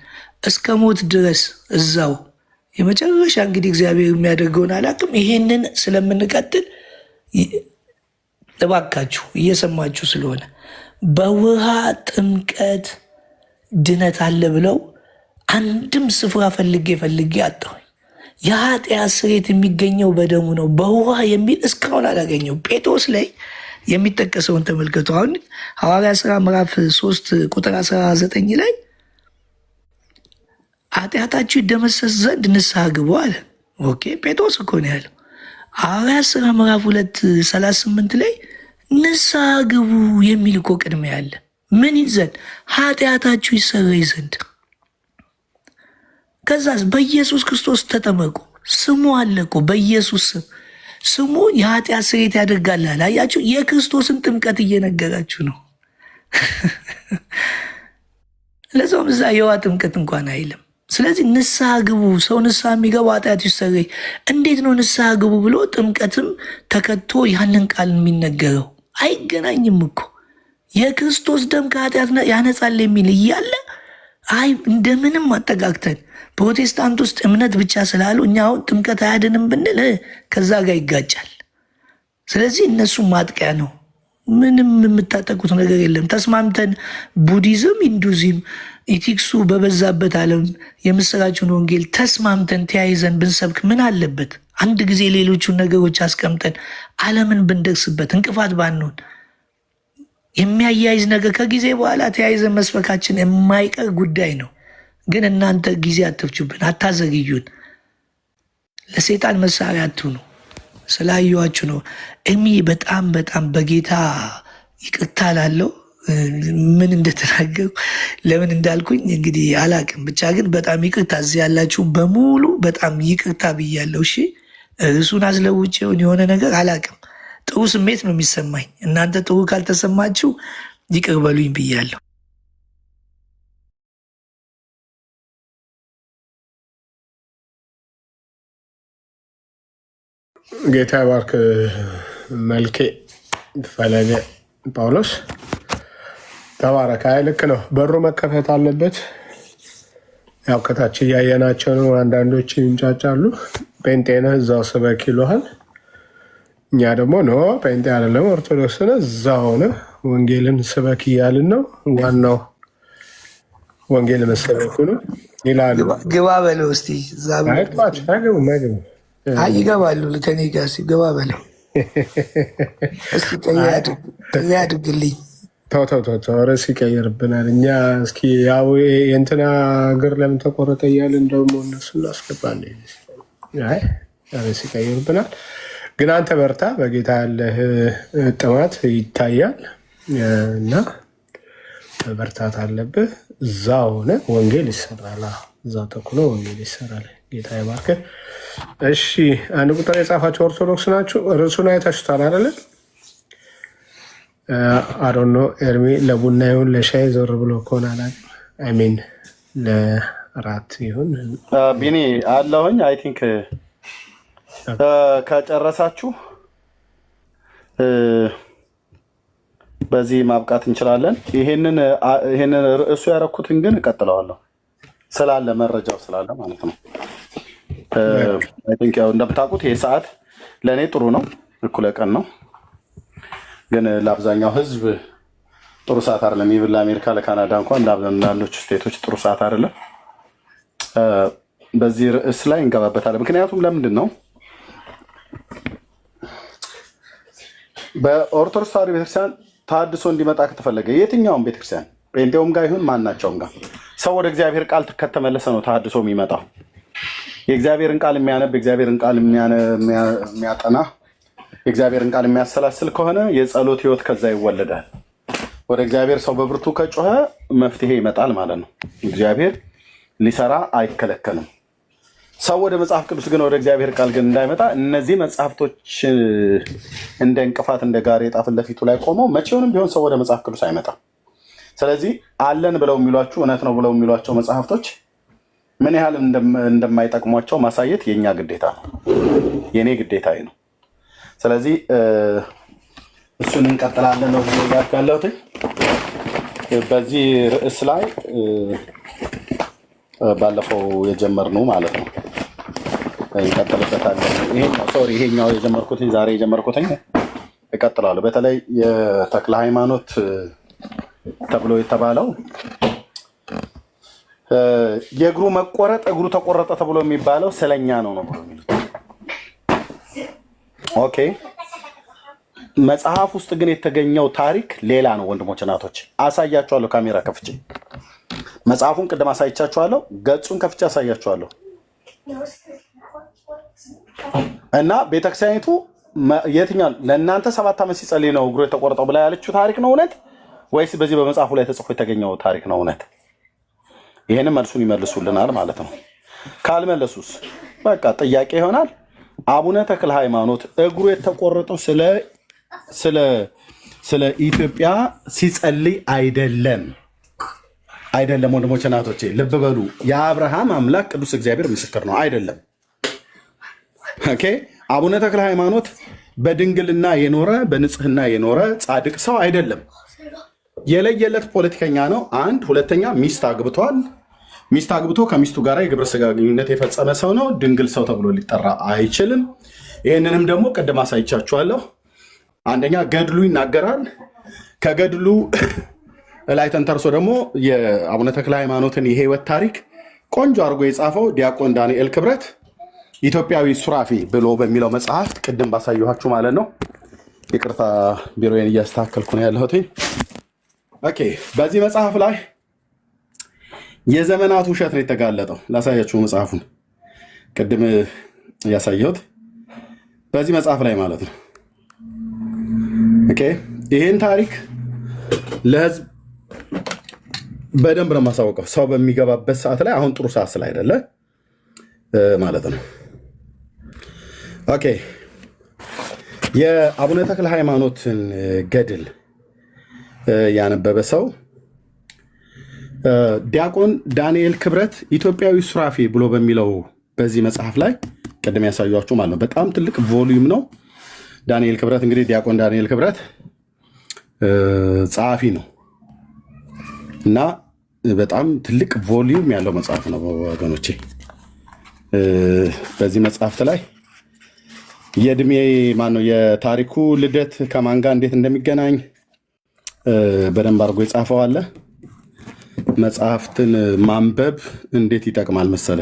እስከ ሞት ድረስ እዛው የመጨረሻ እንግዲህ እግዚአብሔር የሚያደርገውን አላውቅም። ይሄንን ስለምንቀጥል እባካችሁ እየሰማችሁ ስለሆነ በውሃ ጥምቀት ድነት አለ ብለው አንድም ስፍራ ፈልጌ አጣሁኝ። የኃጢአት ስርየት የሚገኘው በደሙ ነው፣ በውሃ የሚል እስካሁን አላገኘው። ጴጥሮስ ላይ የሚጠቀሰውን ተመልከቱ። አሁን ሐዋርያ ሥራ ምዕራፍ 3 ቁጥር 19 ላይ ኃጢአታችሁ ይደመሰስ ዘንድ ንስሐ ግቡ አለ። ኦኬ ጴጥሮስ እኮ ነው ያለው። ሐዋርያ ሥራ ምዕራፍ 2:38 ላይ ንስሐ ግቡ የሚል እኮ ቅድሚያ ያለ ምን ይዘንድ? ኃጢአታችሁ ይሰረይ ዘንድ። ከዛስ በኢየሱስ ክርስቶስ ተጠመቁ። ስሙ አለ እኮ በኢየሱስ ስሙ የኃጢአት ስርየት ያደርጋል። አያችሁ፣ የክርስቶስን ጥምቀት እየነገራችሁ ነው። ለዛውም እዛ የውሃ ጥምቀት እንኳን አይልም። ስለዚህ ንስሐ ግቡ። ሰው ንስሐ የሚገባው ኃጢአት ይሰረይ። እንዴት ነው ንስሐ ግቡ ብሎ ጥምቀትም ተከቶ ያንን ቃል የሚነገረው? አይገናኝም እኮ። የክርስቶስ ደም ከኃጢአት ያነጻል የሚል እያለ አይ እንደምንም አጠጋግተን ፕሮቴስታንት ውስጥ እምነት ብቻ ስላሉ እኛ አሁን ጥምቀት አያድንም ብንል ከዛ ጋር ይጋጫል። ስለዚህ እነሱ ማጥቂያ ነው። ምንም የምታጠቁት ነገር የለም። ተስማምተን ቡዲዝም፣ ሂንዱዝም፣ ኢቲክሱ በበዛበት ዓለም የምስራችን ወንጌል ተስማምተን ተያይዘን ብንሰብክ ምን አለበት? አንድ ጊዜ ሌሎቹን ነገሮች አስቀምጠን ዓለምን ብንደርስበት እንቅፋት ባንሆን። የሚያያይዝ ነገር ከጊዜ በኋላ ተያይዘን መስበካችን የማይቀር ጉዳይ ነው። ግን እናንተ ጊዜ አትፍጁብን፣ አታዘግዩን፣ ለሰይጣን መሳሪያ አትሁኑ። ስላየኋችሁ ነው። በጣም በጌታ ይቅርታ ላለው ምን እንደተናገሩ ለምን እንዳልኩኝ እንግዲህ አላቅም። ብቻ ግን በጣም ይቅርታ፣ እዚህ ያላችሁ በሙሉ በጣም ይቅርታ ብያለሁ። እሺ ርዕሱን አስለውጬውን የሆነ ነገር አላቅም። ጥሩ ስሜት ነው የሚሰማኝ። እናንተ ጥሩ ካልተሰማችሁ ይቅር በሉኝ ብያለሁ። ጌታ ባርክ። መልኬ ፈለገ ጳውሎስ ተባረከ። ልክ ነው። በሩ መከፈት አለበት። ያው ከታች እያየናቸው ነው። አንዳንዶች ይንጫጫሉ። ጴንጤ ነህ እዛው ስበክ ይሉሃል። እኛ ደግሞ ኖ ጴንጤ አይደለም ኦርቶዶክስ ነህ እዛው ሆነ ወንጌልን ስበክ እያልን ነው። ዋናው ወንጌል መሰበኩ ነው ይላሉ። ግባ በለው እስኪ ይገባሉ። ከኔ ጋር ግባ በለው እስኪ ቀኝ አድርግልኝ። ተው ርዕስ ይቀይርብናል። እኛ እስኪ ያው የእንትና እግር ለምን ተቆረጠ እያልን ደግሞ እነሱ እናስገባለን። ርዕስ ይቀይርብናል። ግን አንተ በርታ፣ በጌታ ያለህ ጥማት ይታያል እና በርታት አለብህ። እዛ ሆነ ወንጌል ይሰራል። እዛ ተኩሎ ወንጌል ይሰራል። ጌታ ይባርክህ። እሺ 1 ቁጥር የጻፋቸው ኦርቶዶክስ ናቸው። ርዕሱን አይታችሁታል አይደለ? አሮኖ ኤርሚ ለቡና ይሁን ለሻይ ዞር ብሎ ከሆነ አላውቅም። አይሚን ለራት ይሁን ቢኒ አለሁኝ። አይ ቲንክ ከጨረሳችሁ በዚህ ማብቃት እንችላለን። ይሄንን ርዕሱ ያደረኩትን ግን እቀጥለዋለሁ ስላለ መረጃው ስላለ ማለት ነው። አይ ቲንክ ያው እንደምታውቁት ይሄ ሰዓት ለእኔ ጥሩ ነው፣ እኩለ ቀን ነው። ግን ለአብዛኛው ህዝብ ጥሩ ሰዓት አይደለም። ይብን ለአሜሪካ ለካናዳ እንኳን ለአንዳንዶቹ ስቴቶች ጥሩ ሰዓት አይደለም። በዚህ ርዕስ ላይ እንገባበታለን። ምክንያቱም ለምንድን ነው በኦርቶዶክስ ተዋሕዶ ቤተክርስቲያን ተሐድሶ እንዲመጣ ከተፈለገ የትኛውም ቤተክርስቲያን ጴንጤውም ጋር ይሁን ማናቸውም ጋር ሰው ወደ እግዚአብሔር ቃል ከተመለሰ ነው ተሐድሶ የሚመጣው። የእግዚአብሔርን ቃል የሚያነብ የእግዚአብሔርን ቃል የሚያጠና የእግዚአብሔርን ቃል የሚያሰላስል ከሆነ የጸሎት ህይወት ከዛ ይወለዳል። ወደ እግዚአብሔር ሰው በብርቱ ከጮኸ መፍትሄ ይመጣል ማለት ነው። እግዚአብሔር ሊሰራ አይከለከልም። ሰው ወደ መጽሐፍ ቅዱስ ግን ወደ እግዚአብሔር ቃል ግን እንዳይመጣ እነዚህ መጽሐፍቶች እንደ እንቅፋት እንደ ጋሬጣ ፊት ለፊቱ ላይ ቆመው መቼውንም ቢሆን ሰው ወደ መጽሐፍ ቅዱስ አይመጣም። ስለዚህ አለን ብለው የሚሏችሁ እውነት ነው ብለው የሚሏቸው መጽሐፍቶች ምን ያህል እንደማይጠቅሟቸው ማሳየት የኛ ግዴታ ነው፣ የኔ ግዴታ ነው። ስለዚህ እሱን እንቀጥላለን ነው ያለሁት በዚህ ርዕስ ላይ ባለፈው የጀመርነው ማለት ነው። እንቀጥልበታለን። ይሄኛው የጀመርኩትኝ ዛሬ የጀመርኩትኝ እቀጥላለሁ። በተለይ የተክለ ሃይማኖት ተብሎ የተባለው የእግሩ መቆረጥ እግሩ ተቆረጠ ተብሎ የሚባለው ስለኛ ነው ብሎ የሚሉት። ኦኬ መጽሐፍ ውስጥ ግን የተገኘው ታሪክ ሌላ ነው። ወንድሞች እናቶች አሳያችኋለሁ። ካሜራ ከፍቼ መጽሐፉን ቅድም አሳይቻችኋለሁ። ገጹን ከፍቼ አሳያችኋለሁ። እና ቤተክርስቲያኒቱ የትኛው ለእናንተ 7 ዓመት ሲጸልይ ነው እግሩ የተቆረጠው ብላ ያለችው ታሪክ ነው እውነት ወይስ በዚህ በመጽሐፉ ላይ ተጽፎ የተገኘው ታሪክ ነው እውነት? ይሄንን መልሱን ይመልሱልናል ማለት ነው። ካልመለሱስ በቃ ጥያቄ ይሆናል። አቡነ ተክለ ሃይማኖት እግሩ የተቆረጠው ስለ ኢትዮጵያ ሲጸልይ አይደለም። ወንድሞች እናቶቼ ልብ በሉ። የአብርሃም አምላክ ቅዱስ እግዚአብሔር ምስክር ነው። አይደለም። ኦኬ አቡነ ተክለ ሃይማኖት በድንግልና የኖረ በንጽህና የኖረ ጻድቅ ሰው አይደለም። የለየለት ፖለቲከኛ ነው። አንድ ሁለተኛ ሚስት አግብቷል። ሚስት አግብቶ ከሚስቱ ጋር የግብረ ስጋ ግንኙነት የፈጸመ ሰው ነው። ድንግል ሰው ተብሎ ሊጠራ አይችልም። ይህንንም ደግሞ ቅድም አሳይቻችኋለሁ። አንደኛ ገድሉ ይናገራል። ከገድሉ ላይ ተንተርሶ ደግሞ የአቡነ ተክለ ሃይማኖትን የህይወት ታሪክ ቆንጆ አድርጎ የጻፈው ዲያቆን ዳንኤል ክብረት ኢትዮጵያዊ ሱራፊ ብሎ በሚለው መጽሐፍ ቅድም ባሳየኋችሁ ማለት ነው። ይቅርታ ቢሮዬን እያስተካከልኩ ነው ያለሁት። ኦኬ በዚህ መጽሐፍ ላይ የዘመናት ውሸት ነው የተጋለጠው። ላሳያችሁ መጽሐፉን ቅድም ያሳየሁት በዚህ መጽሐፍ ላይ ማለት ነው። ኦኬ ይህን ታሪክ ለህዝብ በደንብ ነው የማሳወቀው። ሰው በሚገባበት ሰዓት ላይ አሁን ጥሩ ሰዓት ስላይደለ ማለት ነው። ኦኬ የአቡነ ተክለ ሃይማኖትን ገድል ያነበበ ሰው ዲያቆን ዳንኤል ክብረት ኢትዮጵያዊ ሱራፌ ብሎ በሚለው በዚህ መጽሐፍ ላይ ቅድም ያሳያችሁ ማለት ነው። በጣም ትልቅ ቮሊዩም ነው። ዳንኤል ክብረት እንግዲህ ዲያቆን ዳንኤል ክብረት ጸሐፊ ነው እና በጣም ትልቅ ቮሊዩም ያለው መጽሐፍ ነው ወገኖቼ። በዚህ መጽሐፍት ላይ የእድሜ ማነው የታሪኩ ልደት ከማን ጋር እንዴት እንደሚገናኝ በደንብ አድርጎ የጻፈው አለ። መጽሐፍትን ማንበብ እንዴት ይጠቅማል መሰለ።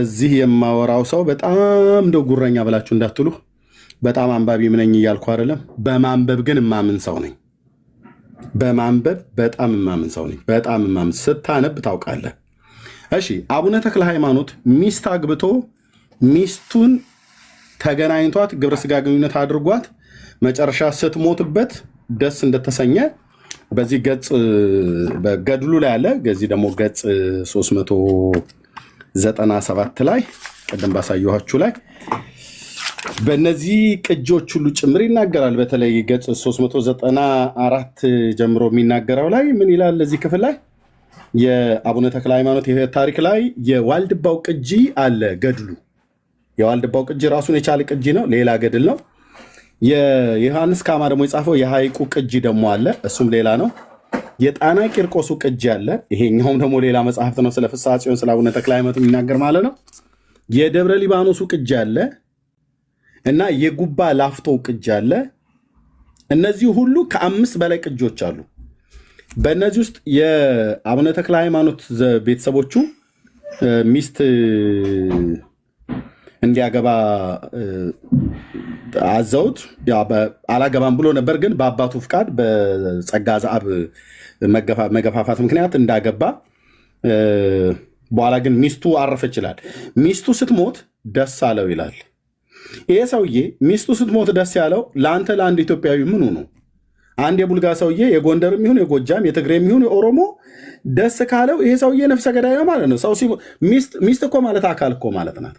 እዚህ የማወራው ሰው በጣም እንደው ጉረኛ ብላችሁ እንዳትሉ፣ በጣም አንባቢ ምነኝ እያልኩ አይደለም። በማንበብ ግን እማምን ሰው ነኝ። በማንበብ በጣም እማምን ሰው ነኝ። በጣም እማምን ስታነብ ታውቃለህ። እሺ አቡነ ተክለ ሃይማኖት ሚስት አግብቶ ሚስቱን ተገናኝቷት ግብረ ስጋ ግንኙነት አድርጓት መጨረሻ ስትሞትበት ደስ እንደተሰኘ በዚህ ገጽ በገድሉ ላይ አለ። ገዚህ ደግሞ ገጽ 397 ላይ ቀደም ባሳየኋችሁ ላይ በእነዚህ ቅጆች ሁሉ ጭምር ይናገራል። በተለይ ገጽ 394 ጀምሮ የሚናገረው ላይ ምን ይላል? ለዚህ ክፍል ላይ የአቡነ ተክለ ሃይማኖት ታሪክ ላይ የዋልድባው ቅጂ አለ። ገድሉ የዋልድባው ቅጂ ራሱን የቻለ ቅጂ ነው፣ ሌላ ገድል ነው። የዮሐንስ ካማ ደግሞ የጻፈው የሐይቁ ቅጂ ደግሞ አለ፣ እሱም ሌላ ነው። የጣና ቂርቆሱ ቅጂ አለ፣ ይሄኛውም ደግሞ ሌላ መጽሐፍት ነው። ስለ ፍስሐ ጽዮን ስለ አቡነ ተክለ ሃይማኖት የሚናገር ማለት ነው። የደብረ ሊባኖሱ ቅጂ አለ እና የጉባ ላፍቶ ቅጂ አለ። እነዚህ ሁሉ ከ5 በላይ ቅጂዎች አሉ። በእነዚህ ውስጥ የአቡነ ተክለ ሃይማኖት ቤተሰቦቹ ሚስት እንዲያገባ አዘውት አላገባም ብሎ ነበር። ግን በአባቱ ፍቃድ በጸጋ ዘአብ መገፋፋት ምክንያት እንዳገባ፣ በኋላ ግን ሚስቱ አረፈች ይላል። ሚስቱ ስትሞት ደስ አለው ይላል። ይሄ ሰውዬ ሚስቱ ስትሞት ደስ ያለው ለአንተ ለአንድ ኢትዮጵያዊ ምኑ ነው? አንድ የቡልጋ ሰውዬ የጎንደርም ይሁን የጎጃም የትግሬም ይሁን የኦሮሞ ደስ ካለው ይሄ ሰውዬ ነፍሰ ገዳይ ነው ማለት ነው። ሰው ሚስት እኮ ማለት አካል እኮ ማለት ናት።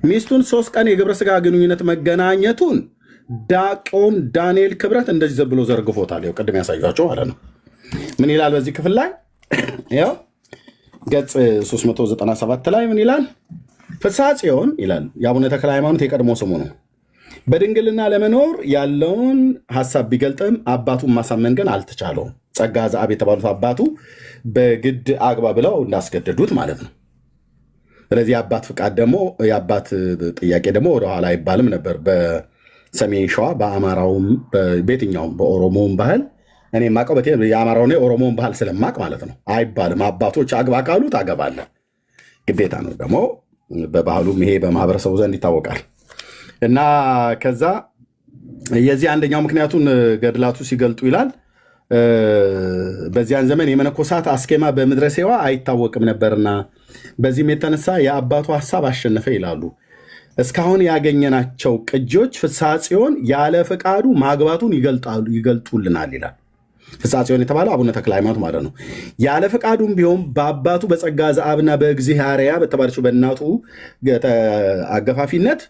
ሚስቱን 3 ቀን የግብረ ስጋ ግንኙነት መገናኘቱን ዲያቆን ዳንኤል ክብረት እንደዚህ ብሎ ዘርግፎታል። ያው ቅድም ያሳያቸው ማለት ነው። ምን ይላል በዚህ ክፍል ላይ? ያው ገጽ 397 ላይ ምን ይላል? ፍስሐ ጽዮን ይላል የአቡነ ተክለ ሃይማኖት የቀድሞ ስሙ ነው። በድንግልና ለመኖር ያለውን ሀሳብ ቢገልጥም አባቱን ማሳመን ግን አልተቻለውም። ጸጋ ዘአብ የተባሉት አባቱ በግድ አግባ ብለው እንዳስገደዱት ማለት ነው። ስለዚህ የአባት ፍቃድ ደግሞ የአባት ጥያቄ ደግሞ ወደኋላ አይባልም ነበር። በሰሜን ሸዋ በአማራውም በየትኛውም በኦሮሞውም ባህል እኔ የማውቀው የአማራውና የኦሮሞውን ባህል ስለማቅ ማለት ነው አይባልም። አባቶች አግባ ካሉ ታገባለህ፣ ግዴታ ነው። ደግሞ በባህሉም ይሄ በማህበረሰቡ ዘንድ ይታወቃል። እና ከዛ የዚህ አንደኛው ምክንያቱን ገድላቱ ሲገልጡ ይላል በዚያን ዘመን የመነኮሳት አስኬማ በምድረ ሴዋ አይታወቅም ነበርና በዚህም የተነሳ የአባቱ ሀሳብ አሸነፈ ይላሉ። እስካሁን ያገኘናቸው ቅጂዎች ፍስሐ ጽዮን ያለ ፈቃዱ ማግባቱን ይገልጡልናል ይላል። ፍስሐ ጽዮን የተባለው አቡነ ተክለ ሃይማኖት ማለት ነው። ያለ ፈቃዱም ቢሆን በአባቱ በጸጋ ዘአብና በእግዚአርያ በተባለችው በእናቱ አገፋፊነት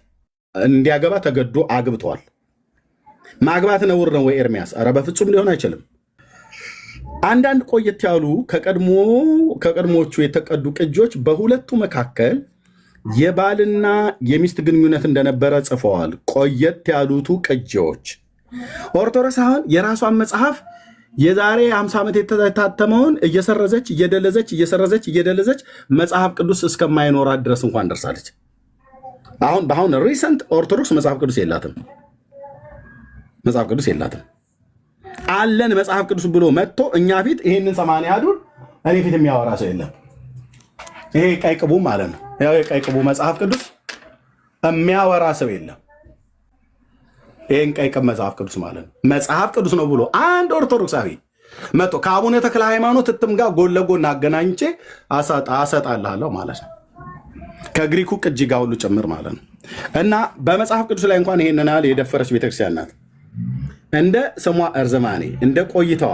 እንዲያገባ ተገዶ አግብተዋል። ማግባት ነውር ነው ወይ ኤርሚያስ? ኧረ በፍጹም ሊሆን አይችልም። አንዳንድ ቆየት ያሉ ከቀድሞቹ የተቀዱ ቅጂዎች በሁለቱ መካከል የባልና የሚስት ግንኙነት እንደነበረ ጽፈዋል። ቆየት ያሉቱ ቅጂዎች ኦርቶዶክስ አሁን የራሷን መጽሐፍ የዛሬ 50 ዓመት የታተመውን እየሰረዘች እየደለዘች እየሰረዘች እየደለዘች መጽሐፍ ቅዱስ እስከማይኖራት ድረስ እንኳን ደርሳለች። በአሁን ሪሰንት ኦርቶዶክስ መጽሐፍ ቅዱስ የላትም። መጽሐፍ ቅዱስ የላትም አለን መጽሐፍ ቅዱስ ብሎ መጥቶ እኛ ፊት ይህንን 80 ያዱን እኔ ፊት የሚያወራ ሰው የለም። ይሄ ቀይ ቅቡ ማለት ነው። ያው የቀይ ቅቡ መጽሐፍ ቅዱስ የሚያወራ ሰው የለም። ይህን ቀይ ቅብ መጽሐፍ ቅዱስ ማለት ነው መጽሐፍ ቅዱስ ነው ብሎ አንድ ኦርቶዶክሳዊ መጥቶ ከአቡነ ተክለ ሃይማኖት እትም ጋር ጎን ለጎን አገናኝቼ አሰጣልሃለሁ ማለት ነው። ከግሪኩ ቅጂ ጋር ሁሉ ጭምር ማለት ነው። እና በመጽሐፍ ቅዱስ ላይ እንኳን ይሄንን ያህል የደፈረች ቤተክርስቲያን ናት። እንደ ስሟ እርዝማኔ እንደ ቆይተዋ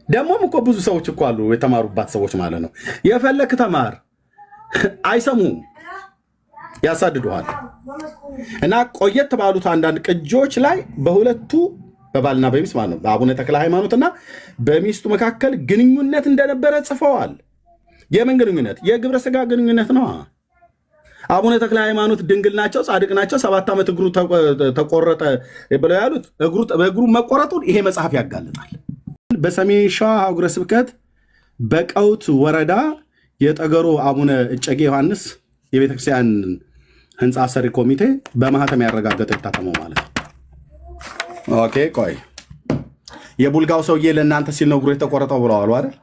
ደግሞም እኮ ብዙ ሰዎች እኮ አሉ የተማሩባት ሰዎች ማለት ነው። የፈለክ ተማር አይሰሙም፣ ያሳድዱሃል። እና ቆየት ባሉት አንዳንድ ቅጂዎች ላይ በሁለቱ በባልና በሚስት ማለት ነው በአቡነ ተክለ ሃይማኖትና በሚስቱ መካከል ግንኙነት እንደነበረ ጽፈዋል። የምን ግንኙነት? የግብረ ስጋ ግንኙነት ነው። አቡነ ተክለ ሃይማኖት ድንግል ናቸው፣ ጻድቅ ናቸው። 7 ዓመት እግሩ ተቆረጠ ብለው ያሉት በእግሩ መቆረጡን ይሄ መጽሐፍ ያጋልጣል። በሰሜን ሸዋ ሀገረ ስብከት በቀውት ወረዳ የጠገሮ አቡነ እጨጌ ዮሐንስ የቤተክርስቲያን ህንፃ ሰሪ ኮሚቴ በማህተም ያረጋገጠ የታተመው ማለት ነው። ኦኬ ቆይ የቡልጋው ሰውዬ ለእናንተ ሲል ነው እግሩ የተቆረጠው ብለዋል አይደል?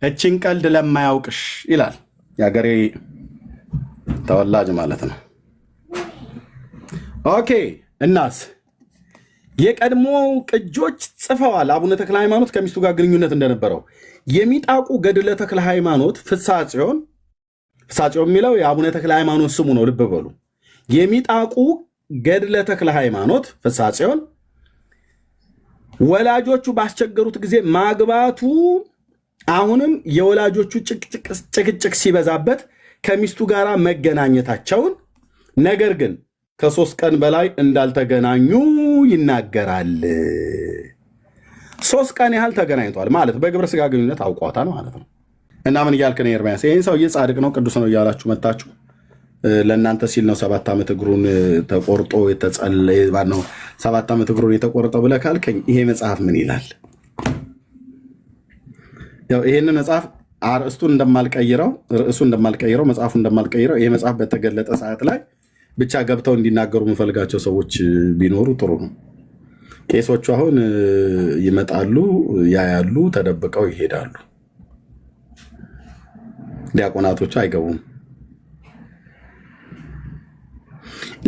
እችን ቀልድ ለማያውቅሽ ይላል የሀገሬ ተወላጅ ማለት ነው። ኦኬ እናስ የቀድሞ ቅጆች ጽፈዋል። አቡነ ተክለ ሃይማኖት ከሚስቱ ጋር ግንኙነት እንደነበረው የሚጣቁ ገድለ ተክለ ሃይማኖት ፍሳጽዮን የሚለው የአቡነ ተክለ ሃይማኖት ስሙ ነው። ልብ በሉ። የሚጣቁ ገድለ ተክለ ሃይማኖት ፍሳጽዮን ወላጆቹ ባስቸገሩት ጊዜ ማግባቱ አሁንም የወላጆቹ ጭቅጭቅ ሲበዛበት ከሚስቱ ጋር መገናኘታቸውን ነገር ግን ከ3 ቀን በላይ እንዳልተገናኙ ይናገራል። 3 ቀን ያህል ተገናኝቷል ማለት በግብረ ስጋ ግንኙነት አውቋታል ማለት ነው። እና ምን እያልክ ነው ኤርምያስ? ይህን ሰውዬ ጻድቅ ነው ቅዱስ ነው እያላችሁ መታችሁ ለእናንተ ሲል ነው 7 ዓመት እግሩን ተቆርጦ የተጸለየ ነው 7 ዓመት እግሩን የተቆረጠው ብለህ ካልከኝ ይሄ መጽሐፍ ምን ይላል? ያው ይሄንን መጽሐፍ ርዕሱ እንደማልቀይረው መጽሐፉ እንደማልቀይረው ይሄ መጽሐፍ በተገለጠ ሰዓት ላይ ብቻ ገብተው እንዲናገሩ የምፈልጋቸው ሰዎች ቢኖሩ ጥሩ ነው። ቄሶቹ አሁን ይመጣሉ፣ ያያሉ፣ ተደብቀው ይሄዳሉ። ዲያቆናቶቹ አይገቡም።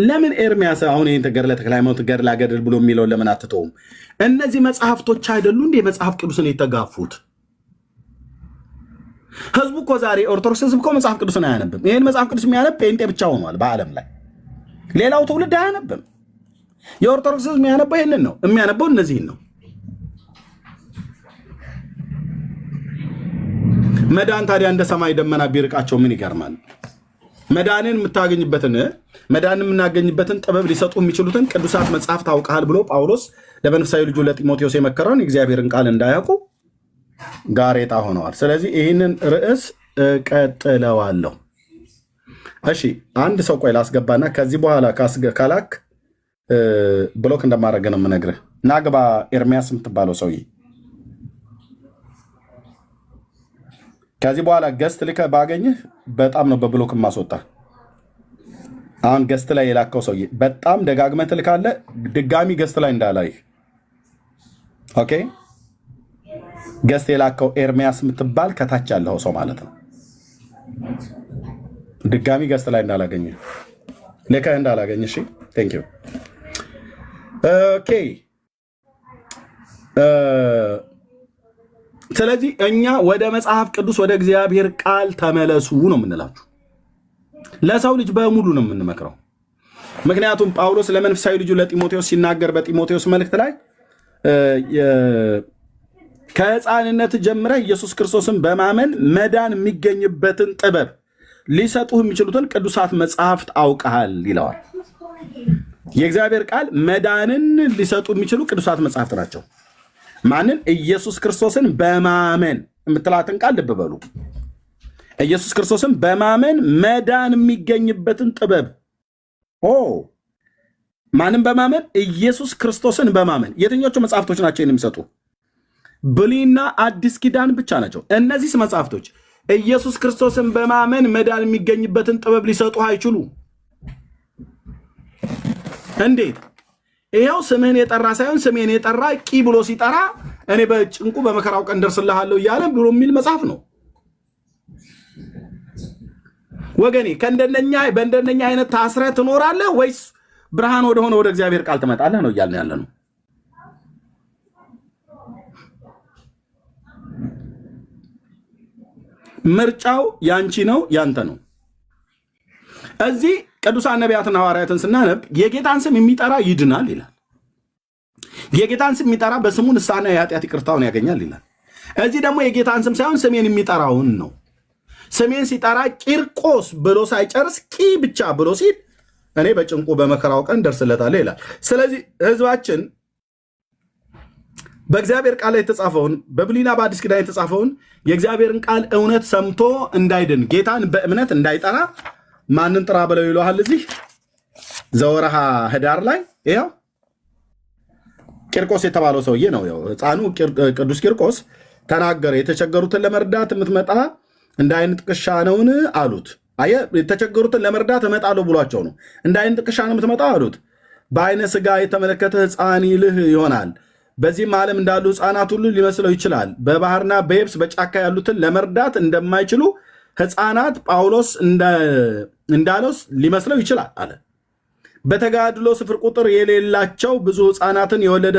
ለምን ኤርምያስ አሁን ይህን ገድለ ተክለ ሃይማኖት ገድላ ገድል ብሎ የሚለውን ለምን አትተውም? እነዚህ መጽሐፍቶች አይደሉ እንደ መጽሐፍ ቅዱስን የተጋፉት? ህዝቡ እኮ ዛሬ ኦርቶዶክስ ህዝብ እኮ መጽሐፍ ቅዱስን አያነብም። ይህን መጽሐፍ ቅዱስ የሚያነብ ጴንጤ ብቻ ሆኗል በዓለም ላይ። ሌላው ትውልድ አያነብም። የኦርቶዶክስ ህዝብ የሚያነበው ይህንን ነው። የሚያነበው እነዚህን ነው። መዳን ታዲያ እንደ ሰማይ ደመና ቢርቃቸው ምን ይገርማል? መዳንን የምናገኝበትን ጥበብ ሊሰጡ የሚችሉትን ቅዱሳት መጽሐፍ ታውቃል ብሎ ጳውሎስ ለመንፈሳዊ ልጁ ለጢሞቴዎስ የመከረውን የእግዚአብሔርን ቃል እንዳያውቁ ጋሬጣ ሆነዋል። ስለዚህ ይህንን ርዕስ ቀጥለዋለሁ። እሺ አንድ ሰው ቆይ ላስገባና ከዚህ በኋላ ካላክ ብሎክ እንደማድረግ ነው የምነግርህ። ናግባ ኤርሚያስ የምትባለው ሰውዬ ከዚህ በኋላ ገስት ልከህ ባገኝህ በጣም ነው በብሎክ ማስወጣ። አሁን ገስት ላይ የላከው ሰውዬ በጣም ደጋግመህ ትልካለህ። ድጋሚ ገስት ላይ እንዳላይህ። ኦኬ ገስት የላከው ኤርሚያስ የምትባል ከታች ያለው ሰው ማለት ነው። ድጋሚ ገስት ላይ እንዳላገኝ ልከህ እንዳላገኝ። እሺ ቴንክ ዩ። ኦኬ ስለዚህ እኛ ወደ መጽሐፍ ቅዱስ ወደ እግዚአብሔር ቃል ተመለሱ ነው የምንላችሁ። ለሰው ልጅ በሙሉ ነው የምንመክረው። ምክንያቱም ጳውሎስ ለመንፈሳዊ ልጁ ለጢሞቴዎስ ሲናገር በጢሞቴዎስ መልእክት ላይ ከሕፃንነት ጀምረህ ኢየሱስ ክርስቶስን በማመን መዳን የሚገኝበትን ጥበብ ሊሰጡህ የሚችሉትን ቅዱሳት መጽሐፍት አውቀሃል ይለዋል። የእግዚአብሔር ቃል መዳንን ሊሰጡ የሚችሉ ቅዱሳት መጽሐፍት ናቸው። ማንን? ኢየሱስ ክርስቶስን በማመን የምትላትን ቃል ልብ በሉ። ኢየሱስ ክርስቶስን በማመን መዳን የሚገኝበትን ጥበብ ማንን በማመን? ኢየሱስ ክርስቶስን በማመን። የትኞቹ መጽሐፍቶች ናቸው የሚሰጡ? ብሉይና አዲስ ኪዳን ብቻ ናቸው። እነዚህ መጽሐፍቶች ኢየሱስ ክርስቶስን በማመን መዳን የሚገኝበትን ጥበብ ሊሰጡ አይችሉ። እንዴት? ይኸው ስምህን የጠራ ሳይሆን ስሜን የጠራ ቂ ብሎ ሲጠራ እኔ በጭንቁ በመከራው ቀን ደርስልሃለሁ እያለ ብሎ የሚል መጽሐፍ ነው ወገኔ። በእንደነኛ አይነት ታስረህ ትኖራለህ ወይስ ብርሃን ወደሆነ ወደ እግዚአብሔር ቃል ትመጣለህ ነው እያልን ያለ ነው። ምርጫው ያንቺ ነው ያንተ ነው። እዚህ ቅዱሳን ነቢያትና ሐዋርያትን ስናነብ የጌታን ስም የሚጠራ ይድናል ይላል። የጌታን ስም የሚጠራ በስሙ ንስሐና የኃጢአት ይቅርታውን ያገኛል ይላል። እዚህ ደግሞ የጌታን ስም ሳይሆን ስሜን የሚጠራውን ነው። ስሜን ሲጠራ ቂርቆስ ብሎ ሳይጨርስ ቂ ብቻ ብሎ ሲል እኔ በጭንቁ በመከራው ቀን ደርስለታለሁ ይላል። ስለዚህ ህዝባችን በእግዚአብሔር ቃል ላይ የተጻፈውን በብሉይና በአዲስ ኪዳን የተጻፈውን የእግዚአብሔርን ቃል እውነት ሰምቶ እንዳይድን ጌታን በእምነት እንዳይጠራ ማንን ጥራ ብለው ይለዋል። እዚህ ዘወርሃ ህዳር ላይ ይኸው ቂርቆስ የተባለው ሰውዬ ነው። ህፃኑ ቅዱስ ቂርቆስ ተናገረ። የተቸገሩትን ለመርዳት የምትመጣ እንደ አይን ጥቅሻ ነውን አሉት። የተቸገሩትን ለመርዳት እመጣለሁ ብሏቸው ነው። እንደ አይን ጥቅሻ ነው የምትመጣው አሉት። በአይነ ስጋ የተመለከተ ህፃን ይልህ ይሆናል። በዚህም ዓለም እንዳሉ ህፃናት ሁሉ ሊመስለው ይችላል። በባህርና በየብስ በጫካ ያሉትን ለመርዳት እንደማይችሉ ህፃናት ጳውሎስ እንዳለው ሊመስለው ይችላል አለ። በተጋድሎ ስፍር ቁጥር የሌላቸው ብዙ ህፃናትን የወለደ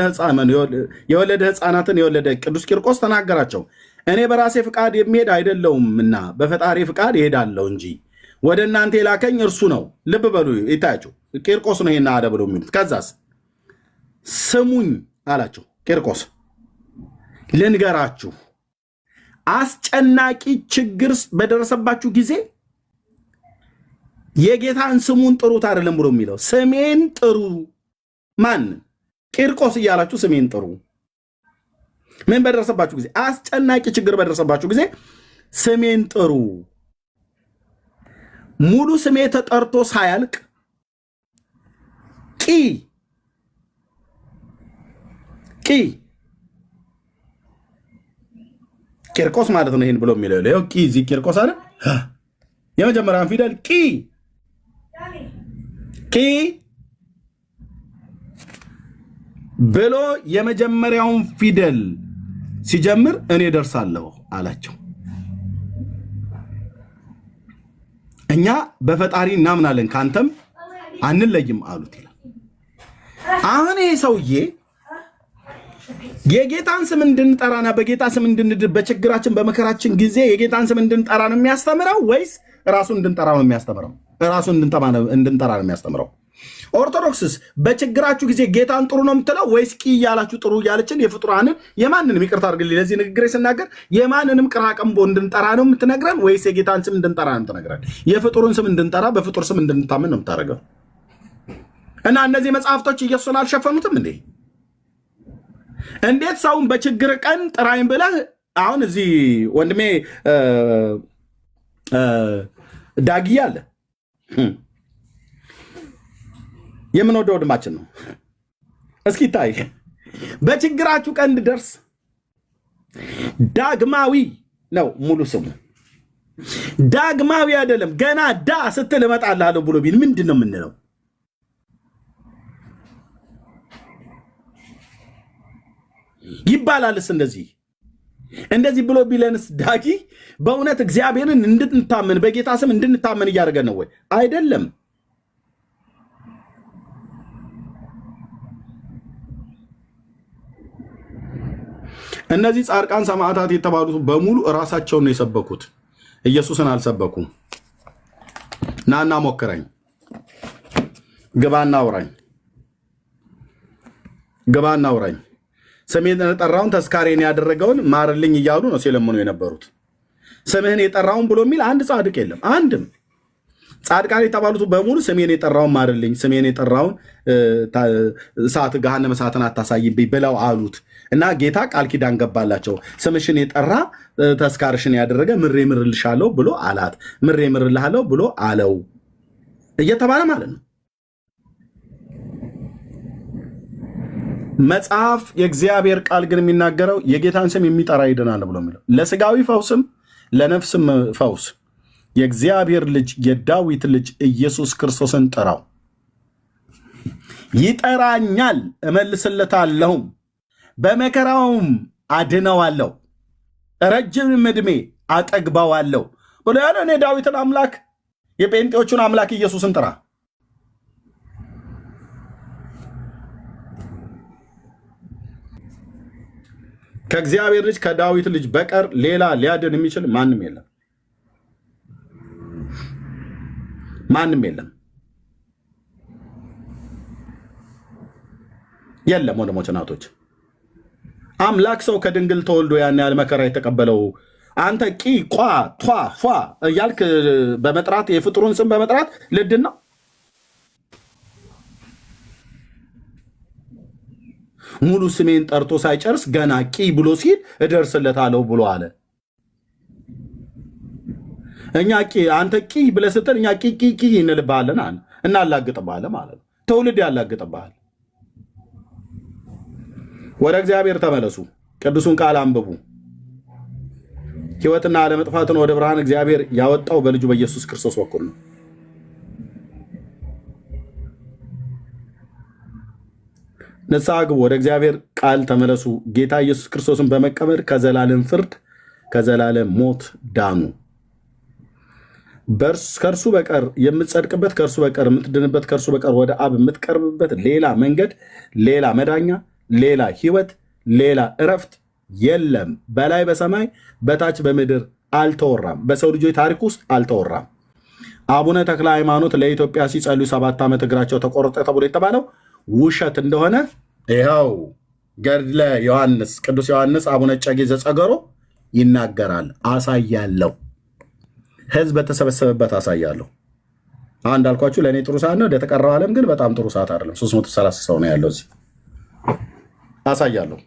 ህፃናትን የወለደ ቅዱስ ቂርቆስ ተናገራቸው። እኔ በራሴ ፍቃድ የሚሄድ አይደለውምና በፈጣሪ ፍቃድ ይሄዳለሁ እንጂ ወደ እናንተ የላከኝ እርሱ ነው። ልብ በሉ ይታያችሁ፣ ቂርቆስ ነው ይሄን አለ ብሎ የሚሉት። ከዛስ ስሙኝ አላቸው። ቂርቆስ ልንገራችሁ፣ አስጨናቂ ችግር በደረሰባችሁ ጊዜ የጌታን ስሙን ጥሩት አይደለም ብሎ የሚለው ስሜን ጥሩ። ማን? ቂርቆስ እያላችሁ ስሜን ጥሩ። ምን በደረሰባችሁ ጊዜ? አስጨናቂ ችግር በደረሰባችሁ ጊዜ ስሜን ጥሩ። ሙሉ ስሜ ተጠርቶ ሳያልቅ ቂርቆስ ማለት ነው። ይሄን ብሎ የሚለው እዚህ ቂርቆስ አለ። የመጀመሪያውን ፊደል ቂ ብሎ የመጀመሪያውን ፊደል ሲጀምር እኔ ደርሳለሁ አላቸው። እኛ በፈጣሪ እናምናለን ካንተም አንለይም አሉት ይላል። አሁን ይሄ ሰውዬ የጌታን ስም እንድንጠራና በጌታ ስም እንድንድር በችግራችን በመከራችን ጊዜ የጌታን ስም እንድንጠራ ነው የሚያስተምረው ወይስ ራሱን እንድንጠራ ነው የሚያስተምረው? ራሱን እንድንጠራ ነው የሚያስተምረው። ኦርቶዶክስስ በችግራችሁ ጊዜ ጌታን ጥሩ ነው የምትለው ወይስ ቂ እያላችሁ ጥሩ እያለችን የፍጡራንን የማንንም ይቅርታ አድርግልኝ ለዚህ ንግግሬ ስናገር የማንንም ቅራቀንቦ እንድንጠራ ነው የምትነግረን ወይስ የጌታን ስም እንድንጠራ ነው የምትነግረን? የፍጡርን ስም እንድንጠራ በፍጡር ስም እንድንታመን ነው የምታደርገው። እና እነዚህ መጽሐፍቶች ኢየሱስን አልሸፈኑትም እንዴ? እንዴት ሰውን በችግር ቀን ጥራይም ብለህ አሁን እዚህ ወንድሜ ዳጊ አለ የምንወደው ወንድማችን ነው። እስኪ ታይ በችግራችሁ ቀን እንድደርስ ዳግማዊ ነው ሙሉ ስሙ። ዳግማዊ አይደለም ገና ዳ ስትል እመጣልሃለሁ ብሎ ቢል ምንድን ነው የምንለው? ይባላልስ እንደዚህ ብሎ ቢለንስ ዳጊ በእውነት እግዚአብሔርን እንድንታመን በጌታ ስም እንድንታመን እያደረገን ነው ወይ? አይደለም። እነዚህ ጻድቃን ሰማዕታት የተባሉት በሙሉ እራሳቸውን ነው የሰበኩት፣ ኢየሱስን አልሰበኩም። ናና ሞክረኝ፣ ግባና አውራኝ፣ ስሜን የጠራውን ተስካሬን ያደረገውን ማርልኝ እያሉ ነው ሲለምኑ የነበሩት። ስምህን የጠራውን ብሎ የሚል አንድ ጻድቅ የለም። አንድም ጻድቃን የተባሉት በሙሉ ስሜን የጠራውን ማርልኝ፣ ስሜን የጠራውን እሳት ገሃነመ እሳትን አታሳይብኝ ብለው አሉት እና ጌታ ቃል ኪዳን ገባላቸው። ስምሽን የጠራ ተስካርሽን ያደረገ ምሬ ምርልሻለሁ ብሎ አላት፣ ምሬ ምርልሃለሁ ብሎ አለው እየተባለ ማለት ነው። መጽሐፍ የእግዚአብሔር ቃል ግን የሚናገረው የጌታን ስም የሚጠራ ይድናል ብሎ የሚለው ለስጋዊ ፈውስም ለነፍስም ፈውስ የእግዚአብሔር ልጅ የዳዊት ልጅ ኢየሱስ ክርስቶስን ጥራው። ይጠራኛል እመልስለታለሁም፣ በመከራውም አድነዋለሁ፣ ረጅም ዕድሜ አጠግባዋለሁ ብሎ ያለ እኔ ዳዊትን አምላክ የጴንጤዎቹን አምላክ ኢየሱስን ጥራ። ከእግዚአብሔር ልጅ ከዳዊት ልጅ በቀር ሌላ ሊያድን የሚችል ማንም የለም። ወንድሞች እናቶች፣ አምላክ ሰው ከድንግል ተወልዶ ያን ያህል መከራ የተቀበለው አንተ ቂ ቋ ቷ ፏ እያልክ በመጥራት የፍጡሩን ስም በመጥራት ልድን ነው? ሙሉ ስሜን ጠርቶ ሳይጨርስ ገና ቂ ብሎ ሲል እደርስለታለሁ ብሎ አለ። እኛ አንተ ቂ ብለህ ስትል እኛ ቂ እንልብሃለን አለ፣ እናላግጥብሃለን ማለት ነው። ትውልድ ያላግጥብሃል። ወደ እግዚአብሔር ተመለሱ፣ ቅዱሱን ቃል አንብቡ። ሕይወትና አለመጥፋትን ወደ ብርሃን እግዚአብሔር ያወጣው በልጁ በኢየሱስ ክርስቶስ በኩል ነው። ንስሐ ግቡ፣ ወደ እግዚአብሔር ቃል ተመለሱ። ጌታ ኢየሱስ ክርስቶስን በመቀበል ከዘላለም ፍርድ ከዘላለም ሞት ዳኑ። ከእርሱ በቀር የምትጸድቅበት፣ ከእርሱ በቀር የምትድንበት፣ ከእርሱ በቀር ወደ አብ የምትቀርብበት ሌላ መንገድ፣ ሌላ መዳኛ፣ ሌላ ሕይወት፣ ሌላ እረፍት የለም። በላይ በሰማይ በታች በምድር አልተወራም፣ በሰው ልጆች ታሪክ ውስጥ አልተወራም። አቡነ ተክለ ሃይማኖት ለኢትዮጵያ ሲጸልዩ 7 ዓመት እግራቸው ተቆረጠ ተብሎ የተባለው ውሸት እንደሆነ ይኸው ገድለ ዮሐንስ ቅዱስ ዮሐንስ አቡነ እጨጌ ዘጸገሮ ይናገራል። አሳያለሁ፣ ህዝብ በተሰበሰበበት አሳያለሁ። አንድ አልኳችሁ ለእኔ ጥሩ ሰዓት ነው፣ ለተቀረው ዓለም ግን በጣም ጥሩ ሰዓት አይደለም። 330 ሰው ነው ያለው እዚህ። አሳያለሁ።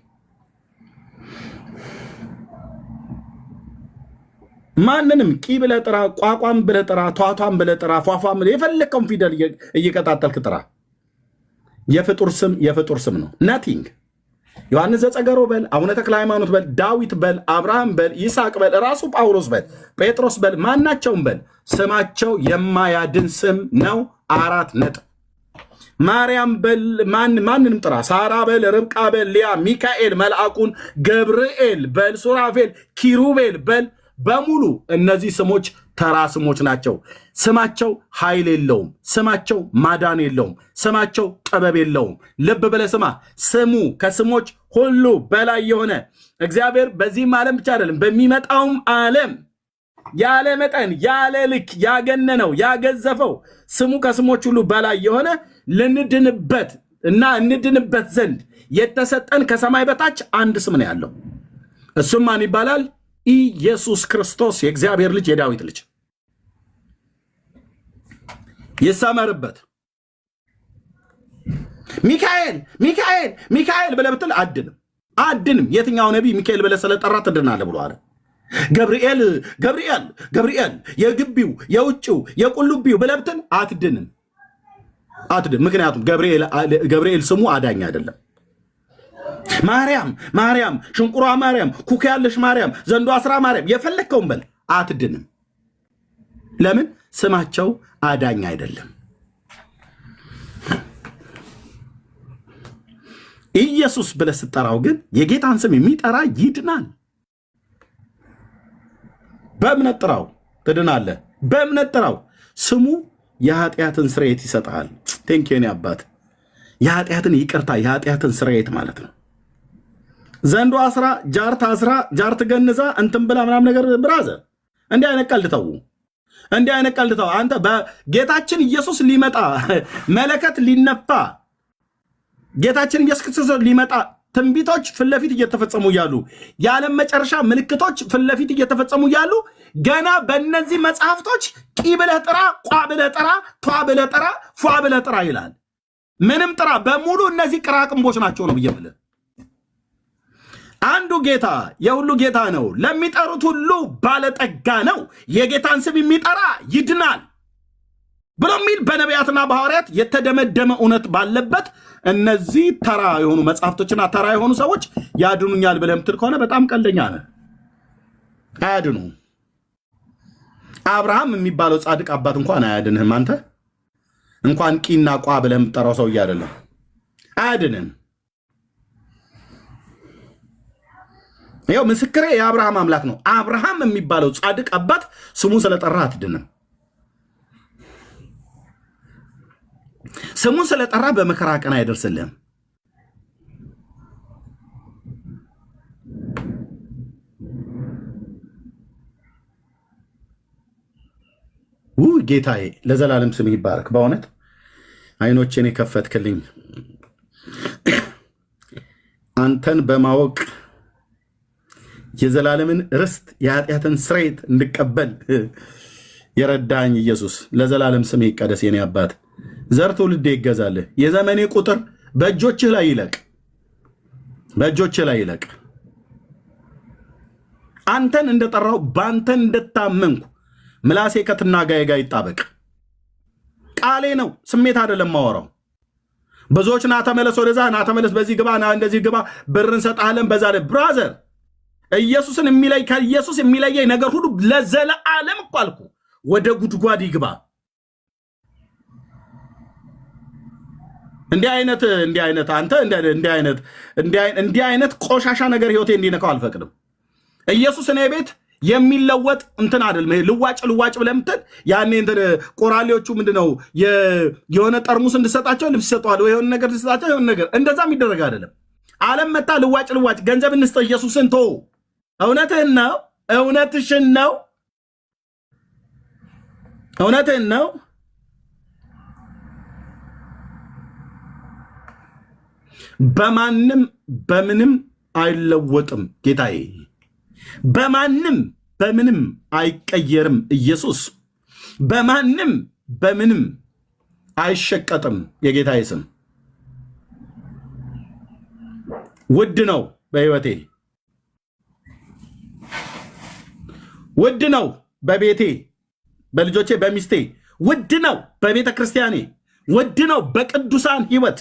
ማንንም ቂ ብለህ ጥራ፣ ቋቋም ብለህ ጥራ፣ ቷቷም ብለህ ጥራ፣ ፏፏም የፈለከውን ፊደል እየቀጣጠልክ ጥራ። የፍጡር ስም ነው። ናቲንግ ዮሐንስ ዘጸገሮ በል፣ አቡነ ተክለ ሃይማኖት በል፣ ዳዊት በል፣ አብርሃም በል፣ ይስሐቅ በል፣ ራሱ ጳውሎስ በል፣ ጴጥሮስ በል፣ ማናቸውም በል፣ ስማቸው የማያድን ስም ነው። 4 ነጥብ። ማርያም በል፣ ማንንም ጥራ፣ ሳራ በል፣ ርብቃ በል፣ ሊያ፣ ሚካኤል፣ መልአኩን ገብርኤል በል፣ ሱራፌል፣ ኪሩቤል በል፣ በሙሉ እነዚህ ስሞች ተራ ስሞች ናቸው። ስማቸው ኃይል የለውም። ስማቸው ማዳን የለውም። ስማቸው ጥበብ የለውም። ልብ ብለህ ስማ። ስሙ ከስሞች ሁሉ በላይ የሆነ እግዚአብሔር በዚህም ዓለም ብቻ አይደለም በሚመጣውም ዓለም ያለ መጠን ያለ ልክ ያገነነው ያገዘፈው ስሙ ከስሞች ሁሉ በላይ የሆነ ልንድንበት እና እንድንበት ዘንድ የተሰጠን ከሰማይ በታች አንድ ስም ነው ያለው። እሱም ማን ይባላል? ኢየሱስ ክርስቶስ የእግዚአብሔር ልጅ የዳዊት ልጅ። ይሰመርበት። ሚካኤል ሚካኤል ሚካኤል ብለህ ብትል አድንም። የትኛው ነቢይ ሚካኤል ብለህ ስለጠራ ትድናለህ ብሎ አለ? ገብርኤል ገብርኤል ገብርኤል የግቢው የውጭው የቁልቢው ብለህ ብትል አትድንም። ምክንያቱም ገብርኤል ስሙ አዳኝ አይደለም። ማርያም ማርያም፣ ሽንቁሯ ማርያም፣ ኩክ ያለሽ ማርያም፣ ዘንዶ አስራ ማርያም፣ የፈለግከውን በል አትድንም። ለምን? ስማቸው አዳኝ አይደለም። ኢየሱስ ብለህ ስትጠራው ግን የጌታን ስም የሚጠራ ይድናል። በእምነት ጥራው ትድናለህ። በእምነት ጥራው። ስሙ የኃጢአትን ስርየት ይሰጥሃል። ቴንኪን አባት። የኃጢአትን ይቅርታ የኃጢአትን ስርየት ማለት ነው። ዘንዶ አስራ ጃርት አስራ ጃርት ገንዛ እንትን ብላ ምናምን ነገር ብራዘር፣ እንዲህ አይነት ቀልድ ተው። እንዲህ አይነት ቀልድ ተው። አንተ በጌታችን ኢየሱስ ሊመጣ መለከት ሊነፋ ጌታችን ኢየሱስ ክርስቶስ ሊመጣ ትንቢቶች ፊት ለፊት እየተፈጸሙ ያሉ የዓለም መጨረሻ ምልክቶች ፊት ለፊት እየተፈጸሙ ያሉ ገና በእነዚህ መጽሐፍቶች ቂ ብለህ ጥራ፣ ቋ ብለህ ጥራ፣ ቷ ብለህ ጥራ፣ ፏ ብለህ ጥራ ይላል። ምንም ጥራ፣ በሙሉ እነዚህ ቅራቅንቦች ናቸው ነው ብዬ ብለህ አንዱ ጌታ የሁሉ ጌታ ነው፣ ለሚጠሩት ሁሉ ባለጠጋ ነው፣ የጌታን ስም የሚጠራ ይድናል ብሎ የሚል በነቢያትና በሐዋርያት የተደመደመ እውነት ባለበት እነዚህ ተራ የሆኑ መጽሐፍቶችና ተራ የሆኑ ሰዎች ያድኑኛል ብለህ የምትል ከሆነ በጣም ቀልደኛ ነህ። አያድኑ። አብርሃም የሚባለው ጻድቅ አባት እንኳን አያድንህም። አንተ እንኳን ቂና ቋ ብለህ የምትጠራው ሰውዬ አይደለም፣ አያድንም። ይኸው ምስክሬ የአብርሃም አምላክ ነው። አብርሃም የሚባለው ጻድቅ አባት ስሙን ስለጠራ አትድንም። ስሙን ስለጠራ በመከራ ቀን አይደርስልህም። ጌታዬ ለዘላለም ስም ይባረክ። በእውነት አይኖቼን የከፈትክልኝ አንተን በማወቅ የዘላለምን ርስት የኃጢአትን ስርየት እንድቀበል የረዳኝ ኢየሱስ ለዘላለም ስም ይቀደስ። የኔ አባት ዘር ትውልዴ ይገዛልህ። የዘመኔ ቁጥር በእጆችህ ላይ ይለቅ፣ በእጆችህ ላይ ይለቅ። አንተን እንደጠራው በአንተን እንደታመንኩ ምላሴ ከትናጋዬ ጋር ይጣበቅ። ቃሌ ነው፣ ስሜት አይደለም ማወራው። ብዙዎች ና ተመለስ፣ ወደዛ ና ተመለስ፣ በዚህ ግባ፣ ና እንደዚህ ግባ፣ ብር እንሰጣለን በዛ ላይ ብራዘር ኢየሱስን የሚለይ ከኢየሱስ የሚለየኝ ነገር ሁሉ ለዘለዓለም እኮ አልኩ ወደ ጉድጓድ ይግባ። እንዲህ አይነት ቆሻሻ ነገር ህይወቴ እንዲነካው አልፈቅድም። ኢየሱስ እኔ ቤት የሚለወጥ እንትን አይደለም። ይሄ ልዋጭ ብለምትን ያኔ እንትን ቆራሌዎቹ ምንድነው የሆነ ጠርሙስ እንድሰጣቸው ልብስ ይሰጠዋል፣ ወይ የሆነ ነገር እንድሰጣቸው የሆነ ነገር እንደዛ የሚደረግ አይደለም። ዓለም መታ ልዋጭ ገንዘብ እንስጠው ኢየሱስን ቶ እውነትህን ነው፣ እውነትሽን ነው፣ እውነትህን ነው። በማንም በምንም አይለወጥም ጌታዬ፣ በማንም በምንም አይቀየርም ኢየሱስ፣ በማንም በምንም አይሸቀጥም የጌታዬ ስም። ውድ ነው በህይወቴ፣ ውድ ነው በቤቴ፣ በልጆቼ፣ በሚስቴ፣ ውድ ነው በቤተ ክርስቲያኔ፣ ውድ ነው በቅዱሳን ህይወት፣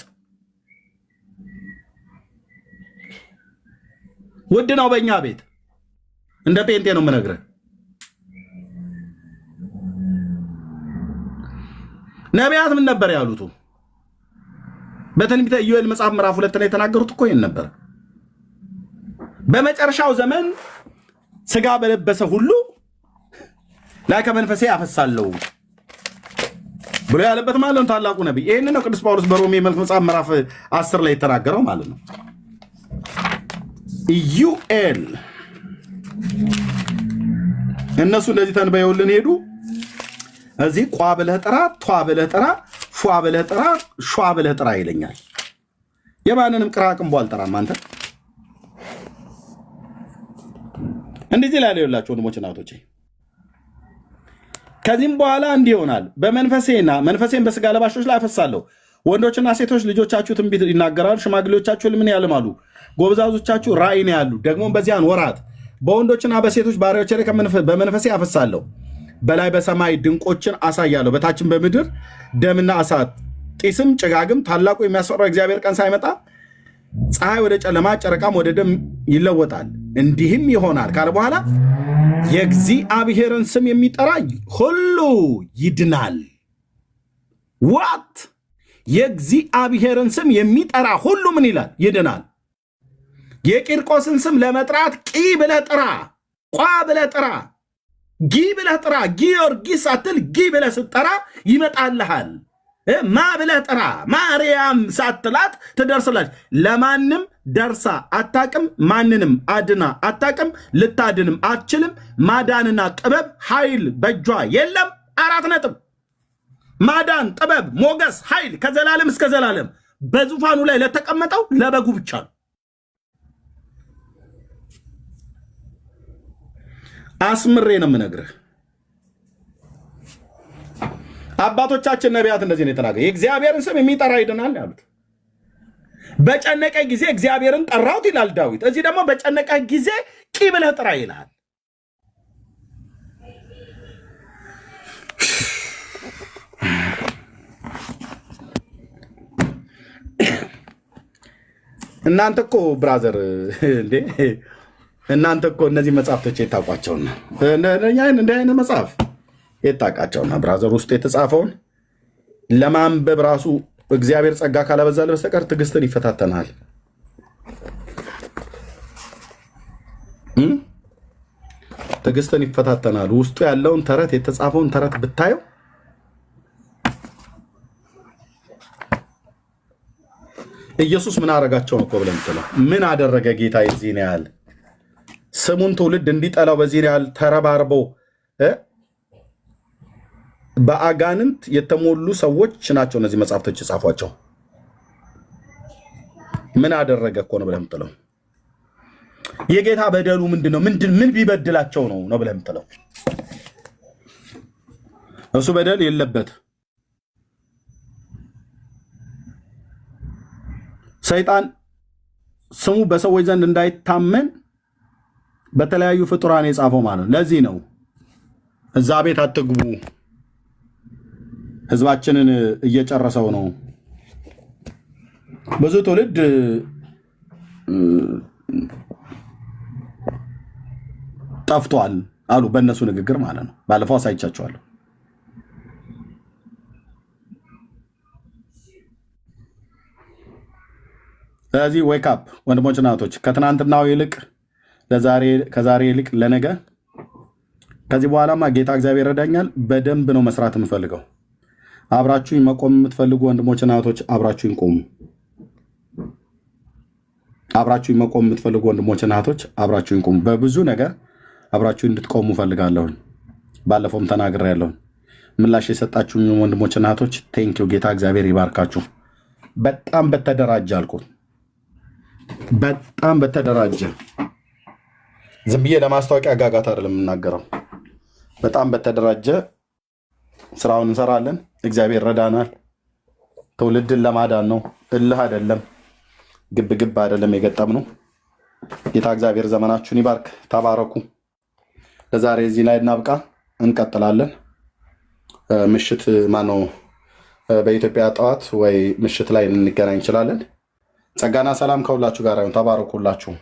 ውድ ነው በእኛ ቤት። እንደ ጴንጤ ነው የምነግርህ። ነቢያት ምን ነበር ያሉት? በትንቢተ ኢዮኤል መጽሐፍ ምዕራፍ 2 ላይ የተናገሩት እኮ ይህን ነበር። በመጨረሻው ዘመን ስጋ በለበሰ ሁሉ ላይ ከመንፈሴ አፈሳለሁ ብሎ ያለበት ማለት ነው ታላቁ ነቢይ። ይህን ነው ቅዱስ ጳውሎስ በሮሜ መጽሐፍ ምዕራፍ 10 ላይ የተናገረው ማለት ነው። ኢዩኤል እነሱ እንደዚህ ተንበየውልን ሄዱ። እዚህ ቋ ብለህ ጥራ፣ ቷ ብለህ ጥራ፣ ፏ ብለህ ጥራ፣ ሿ ብለህ ጥራ ይለኛል። የማንንም ቅራቅንቦ አልጠራም። አንተ እንደዚህ ላይ ያላችሁ ወንድሞችና እህቶቼ ከዚህም በኋላ እንዲህ ይሆናል፣ በመንፈሴና መንፈሴን በስጋ ለባሾች ላይ አፈሳለሁ። ወንዶችና ሴቶች ልጆቻችሁ ትንቢት ይናገራሉ፣ ሽማግሌዎቻችሁ ሕልምን ያልማሉ፣ ጎበዛዞቻችሁ ራእይን ያሉ። ደግሞ በዚያን ወራት በወንዶችና በሴቶች ባሪያዎች ላይ በመንፈሴ አፈሳለሁ። በላይ በሰማይ ድንቆችን አሳያለሁ፣ በታችን በምድር ደምና እሳት፣ ጢስም ጭጋግም። ታላቁ የሚያስፈራው እግዚአብሔር ቀን ሳይመጣ ፀሐይ ወደ ጨለማ ጨረቃም ወደ ደም ይለወጣል። እንዲህም ይሆናል ካለ በኋላ የእግዚአብሔርን ስም የሚጠራ ሁሉ ይድናል። ዋት የእግዚአብሔርን ስም የሚጠራ ሁሉ ምን ይላል? ይድናል። የቂርቆስን ስም ለመጥራት ቂ ብለህ ጥራ፣ ቋ ብለህ ጥራ፣ ጊ ብለህ ጥራ። ጊዮርጊስ ሳትል ጊ ብለህ ስትጠራ ይመጣልሃል። ማ ብለህ ጥራ፣ ማርያም ሳትላት ትደርስላች። ለማንም ደርሳ አታቅም፣ ማንንም አድና አታቅም፣ ልታድንም አትችልም። ማዳንና ጥበብ ኃይል በእጇ የለም። 4 ነጥብ። ማዳን፣ ጥበብ፣ ሞገስ፣ ኃይል ከዘላለም እስከ ዘላለም በዙፋኑ ላይ ለተቀመጠው ለበጉ ብቻ ነው። አስምሬ ነው የምነግርህ። አባቶቻችን ነቢያት እንደዚህ ነው የተናገሩት። የእግዚአብሔርን ስም የሚጠራ ይድናል ያሉት። በጨነቀ ጊዜ እግዚአብሔርን ጠራሁት ይላል ዳዊት። እዚህ ደግሞ በጨነቀ ጊዜ ቂ ብለህ ጥራ ይልሃል። እናንተ እኮ ብራዘር እንዴ እናንተ እኮ እነዚህ መጽሐፍቶች የታውቋቸውና እንደ አይነት መጽሐፍ የታውቃቸውና ብራዘር ውስጥ የተጻፈውን ለማንበብ ራሱ እግዚአብሔር ጸጋ ካላበዛል በስተቀር ትዕግስትን ይፈታተናል። ትዕግስትን ይፈታተናል። ውስጡ ያለውን ተረት የተጻፈውን ተረት ብታየው ኢየሱስ ምን አደረጋቸው ነው እኮ ብለን ምትለው። ምን አደረገ ጌታ የዚህን ያህል ስሙን ትውልድ እንዲጠላው በዚህን ያህል ተረባርበው በአጋንንት የተሞሉ ሰዎች ናቸው እነዚህ መጽሐፍቶች የጻፏቸው። ምን አደረገ እኮ ነው ብለህ ምትለው። የጌታ በደሉ ምንድን ነው? ምን ቢበድላቸው ነው ብለህ ምትለው። እሱ በደል የለበት። ሰይጣን ስሙ በሰዎች ዘንድ እንዳይታመን በተለያዩ ፍጡራን የጻፈው ማለት ነው። ለዚህ ነው እዛ ቤት አትግቡ፣ ህዝባችንን እየጨረሰው ነው፣ ብዙ ትውልድ ጠፍቷል አሉ በእነሱ ንግግር ማለት ነው። ባለፈው አሳይቻቸዋለሁ። ስለዚህ ዌክ አፕ ወንድሞች እናቶች፣ ከትናንትናው ይልቅ ከዛሬ ይልቅ ለነገ። ከዚህ በኋላማ ጌታ እግዚአብሔር ረዳኛል። በደንብ ነው መስራት የምፈልገው። አብራችሁኝ መቆም የምትፈልጉ ወንድሞች እናቶች አብራችሁኝ ቆሙ። አብራችሁኝ መቆም የምትፈልጉ ወንድሞች እናቶች አብራችሁኝ ቆሙ። በብዙ ነገር አብራችሁኝ እንድትቆሙ ፈልጋለሁኝ። ባለፈውም ተናግሬያለሁ። ምላሽ የሰጣችሁኝ ወንድሞች እናቶች ቴንኪው። ጌታ እግዚአብሔር ይባርካችሁ። በጣም በተደራጀ አልኩት። በጣም በተደራጀ ዝም ብዬ ለማስታወቂያ ጋጋት አይደለም የምናገረው። በጣም በተደራጀ ስራውን እንሰራለን። እግዚአብሔር ረዳናል። ትውልድን ለማዳን ነው። እልህ አይደለም፣ ግብ አይደለም የገጠምነው። ጌታ እግዚአብሔር ዘመናችሁን ይባርክ። ተባረኩ። ለዛሬ እዚህ ላይ እናብቃ። እንቀጥላለን። ምሽት ማነው በኢትዮጵያ ጠዋት ወይ ምሽት ላይ እንገናኝ እንችላለን። ጸጋና ሰላም ከሁላችሁ ጋር ይሁን። ተባረኩላችሁ።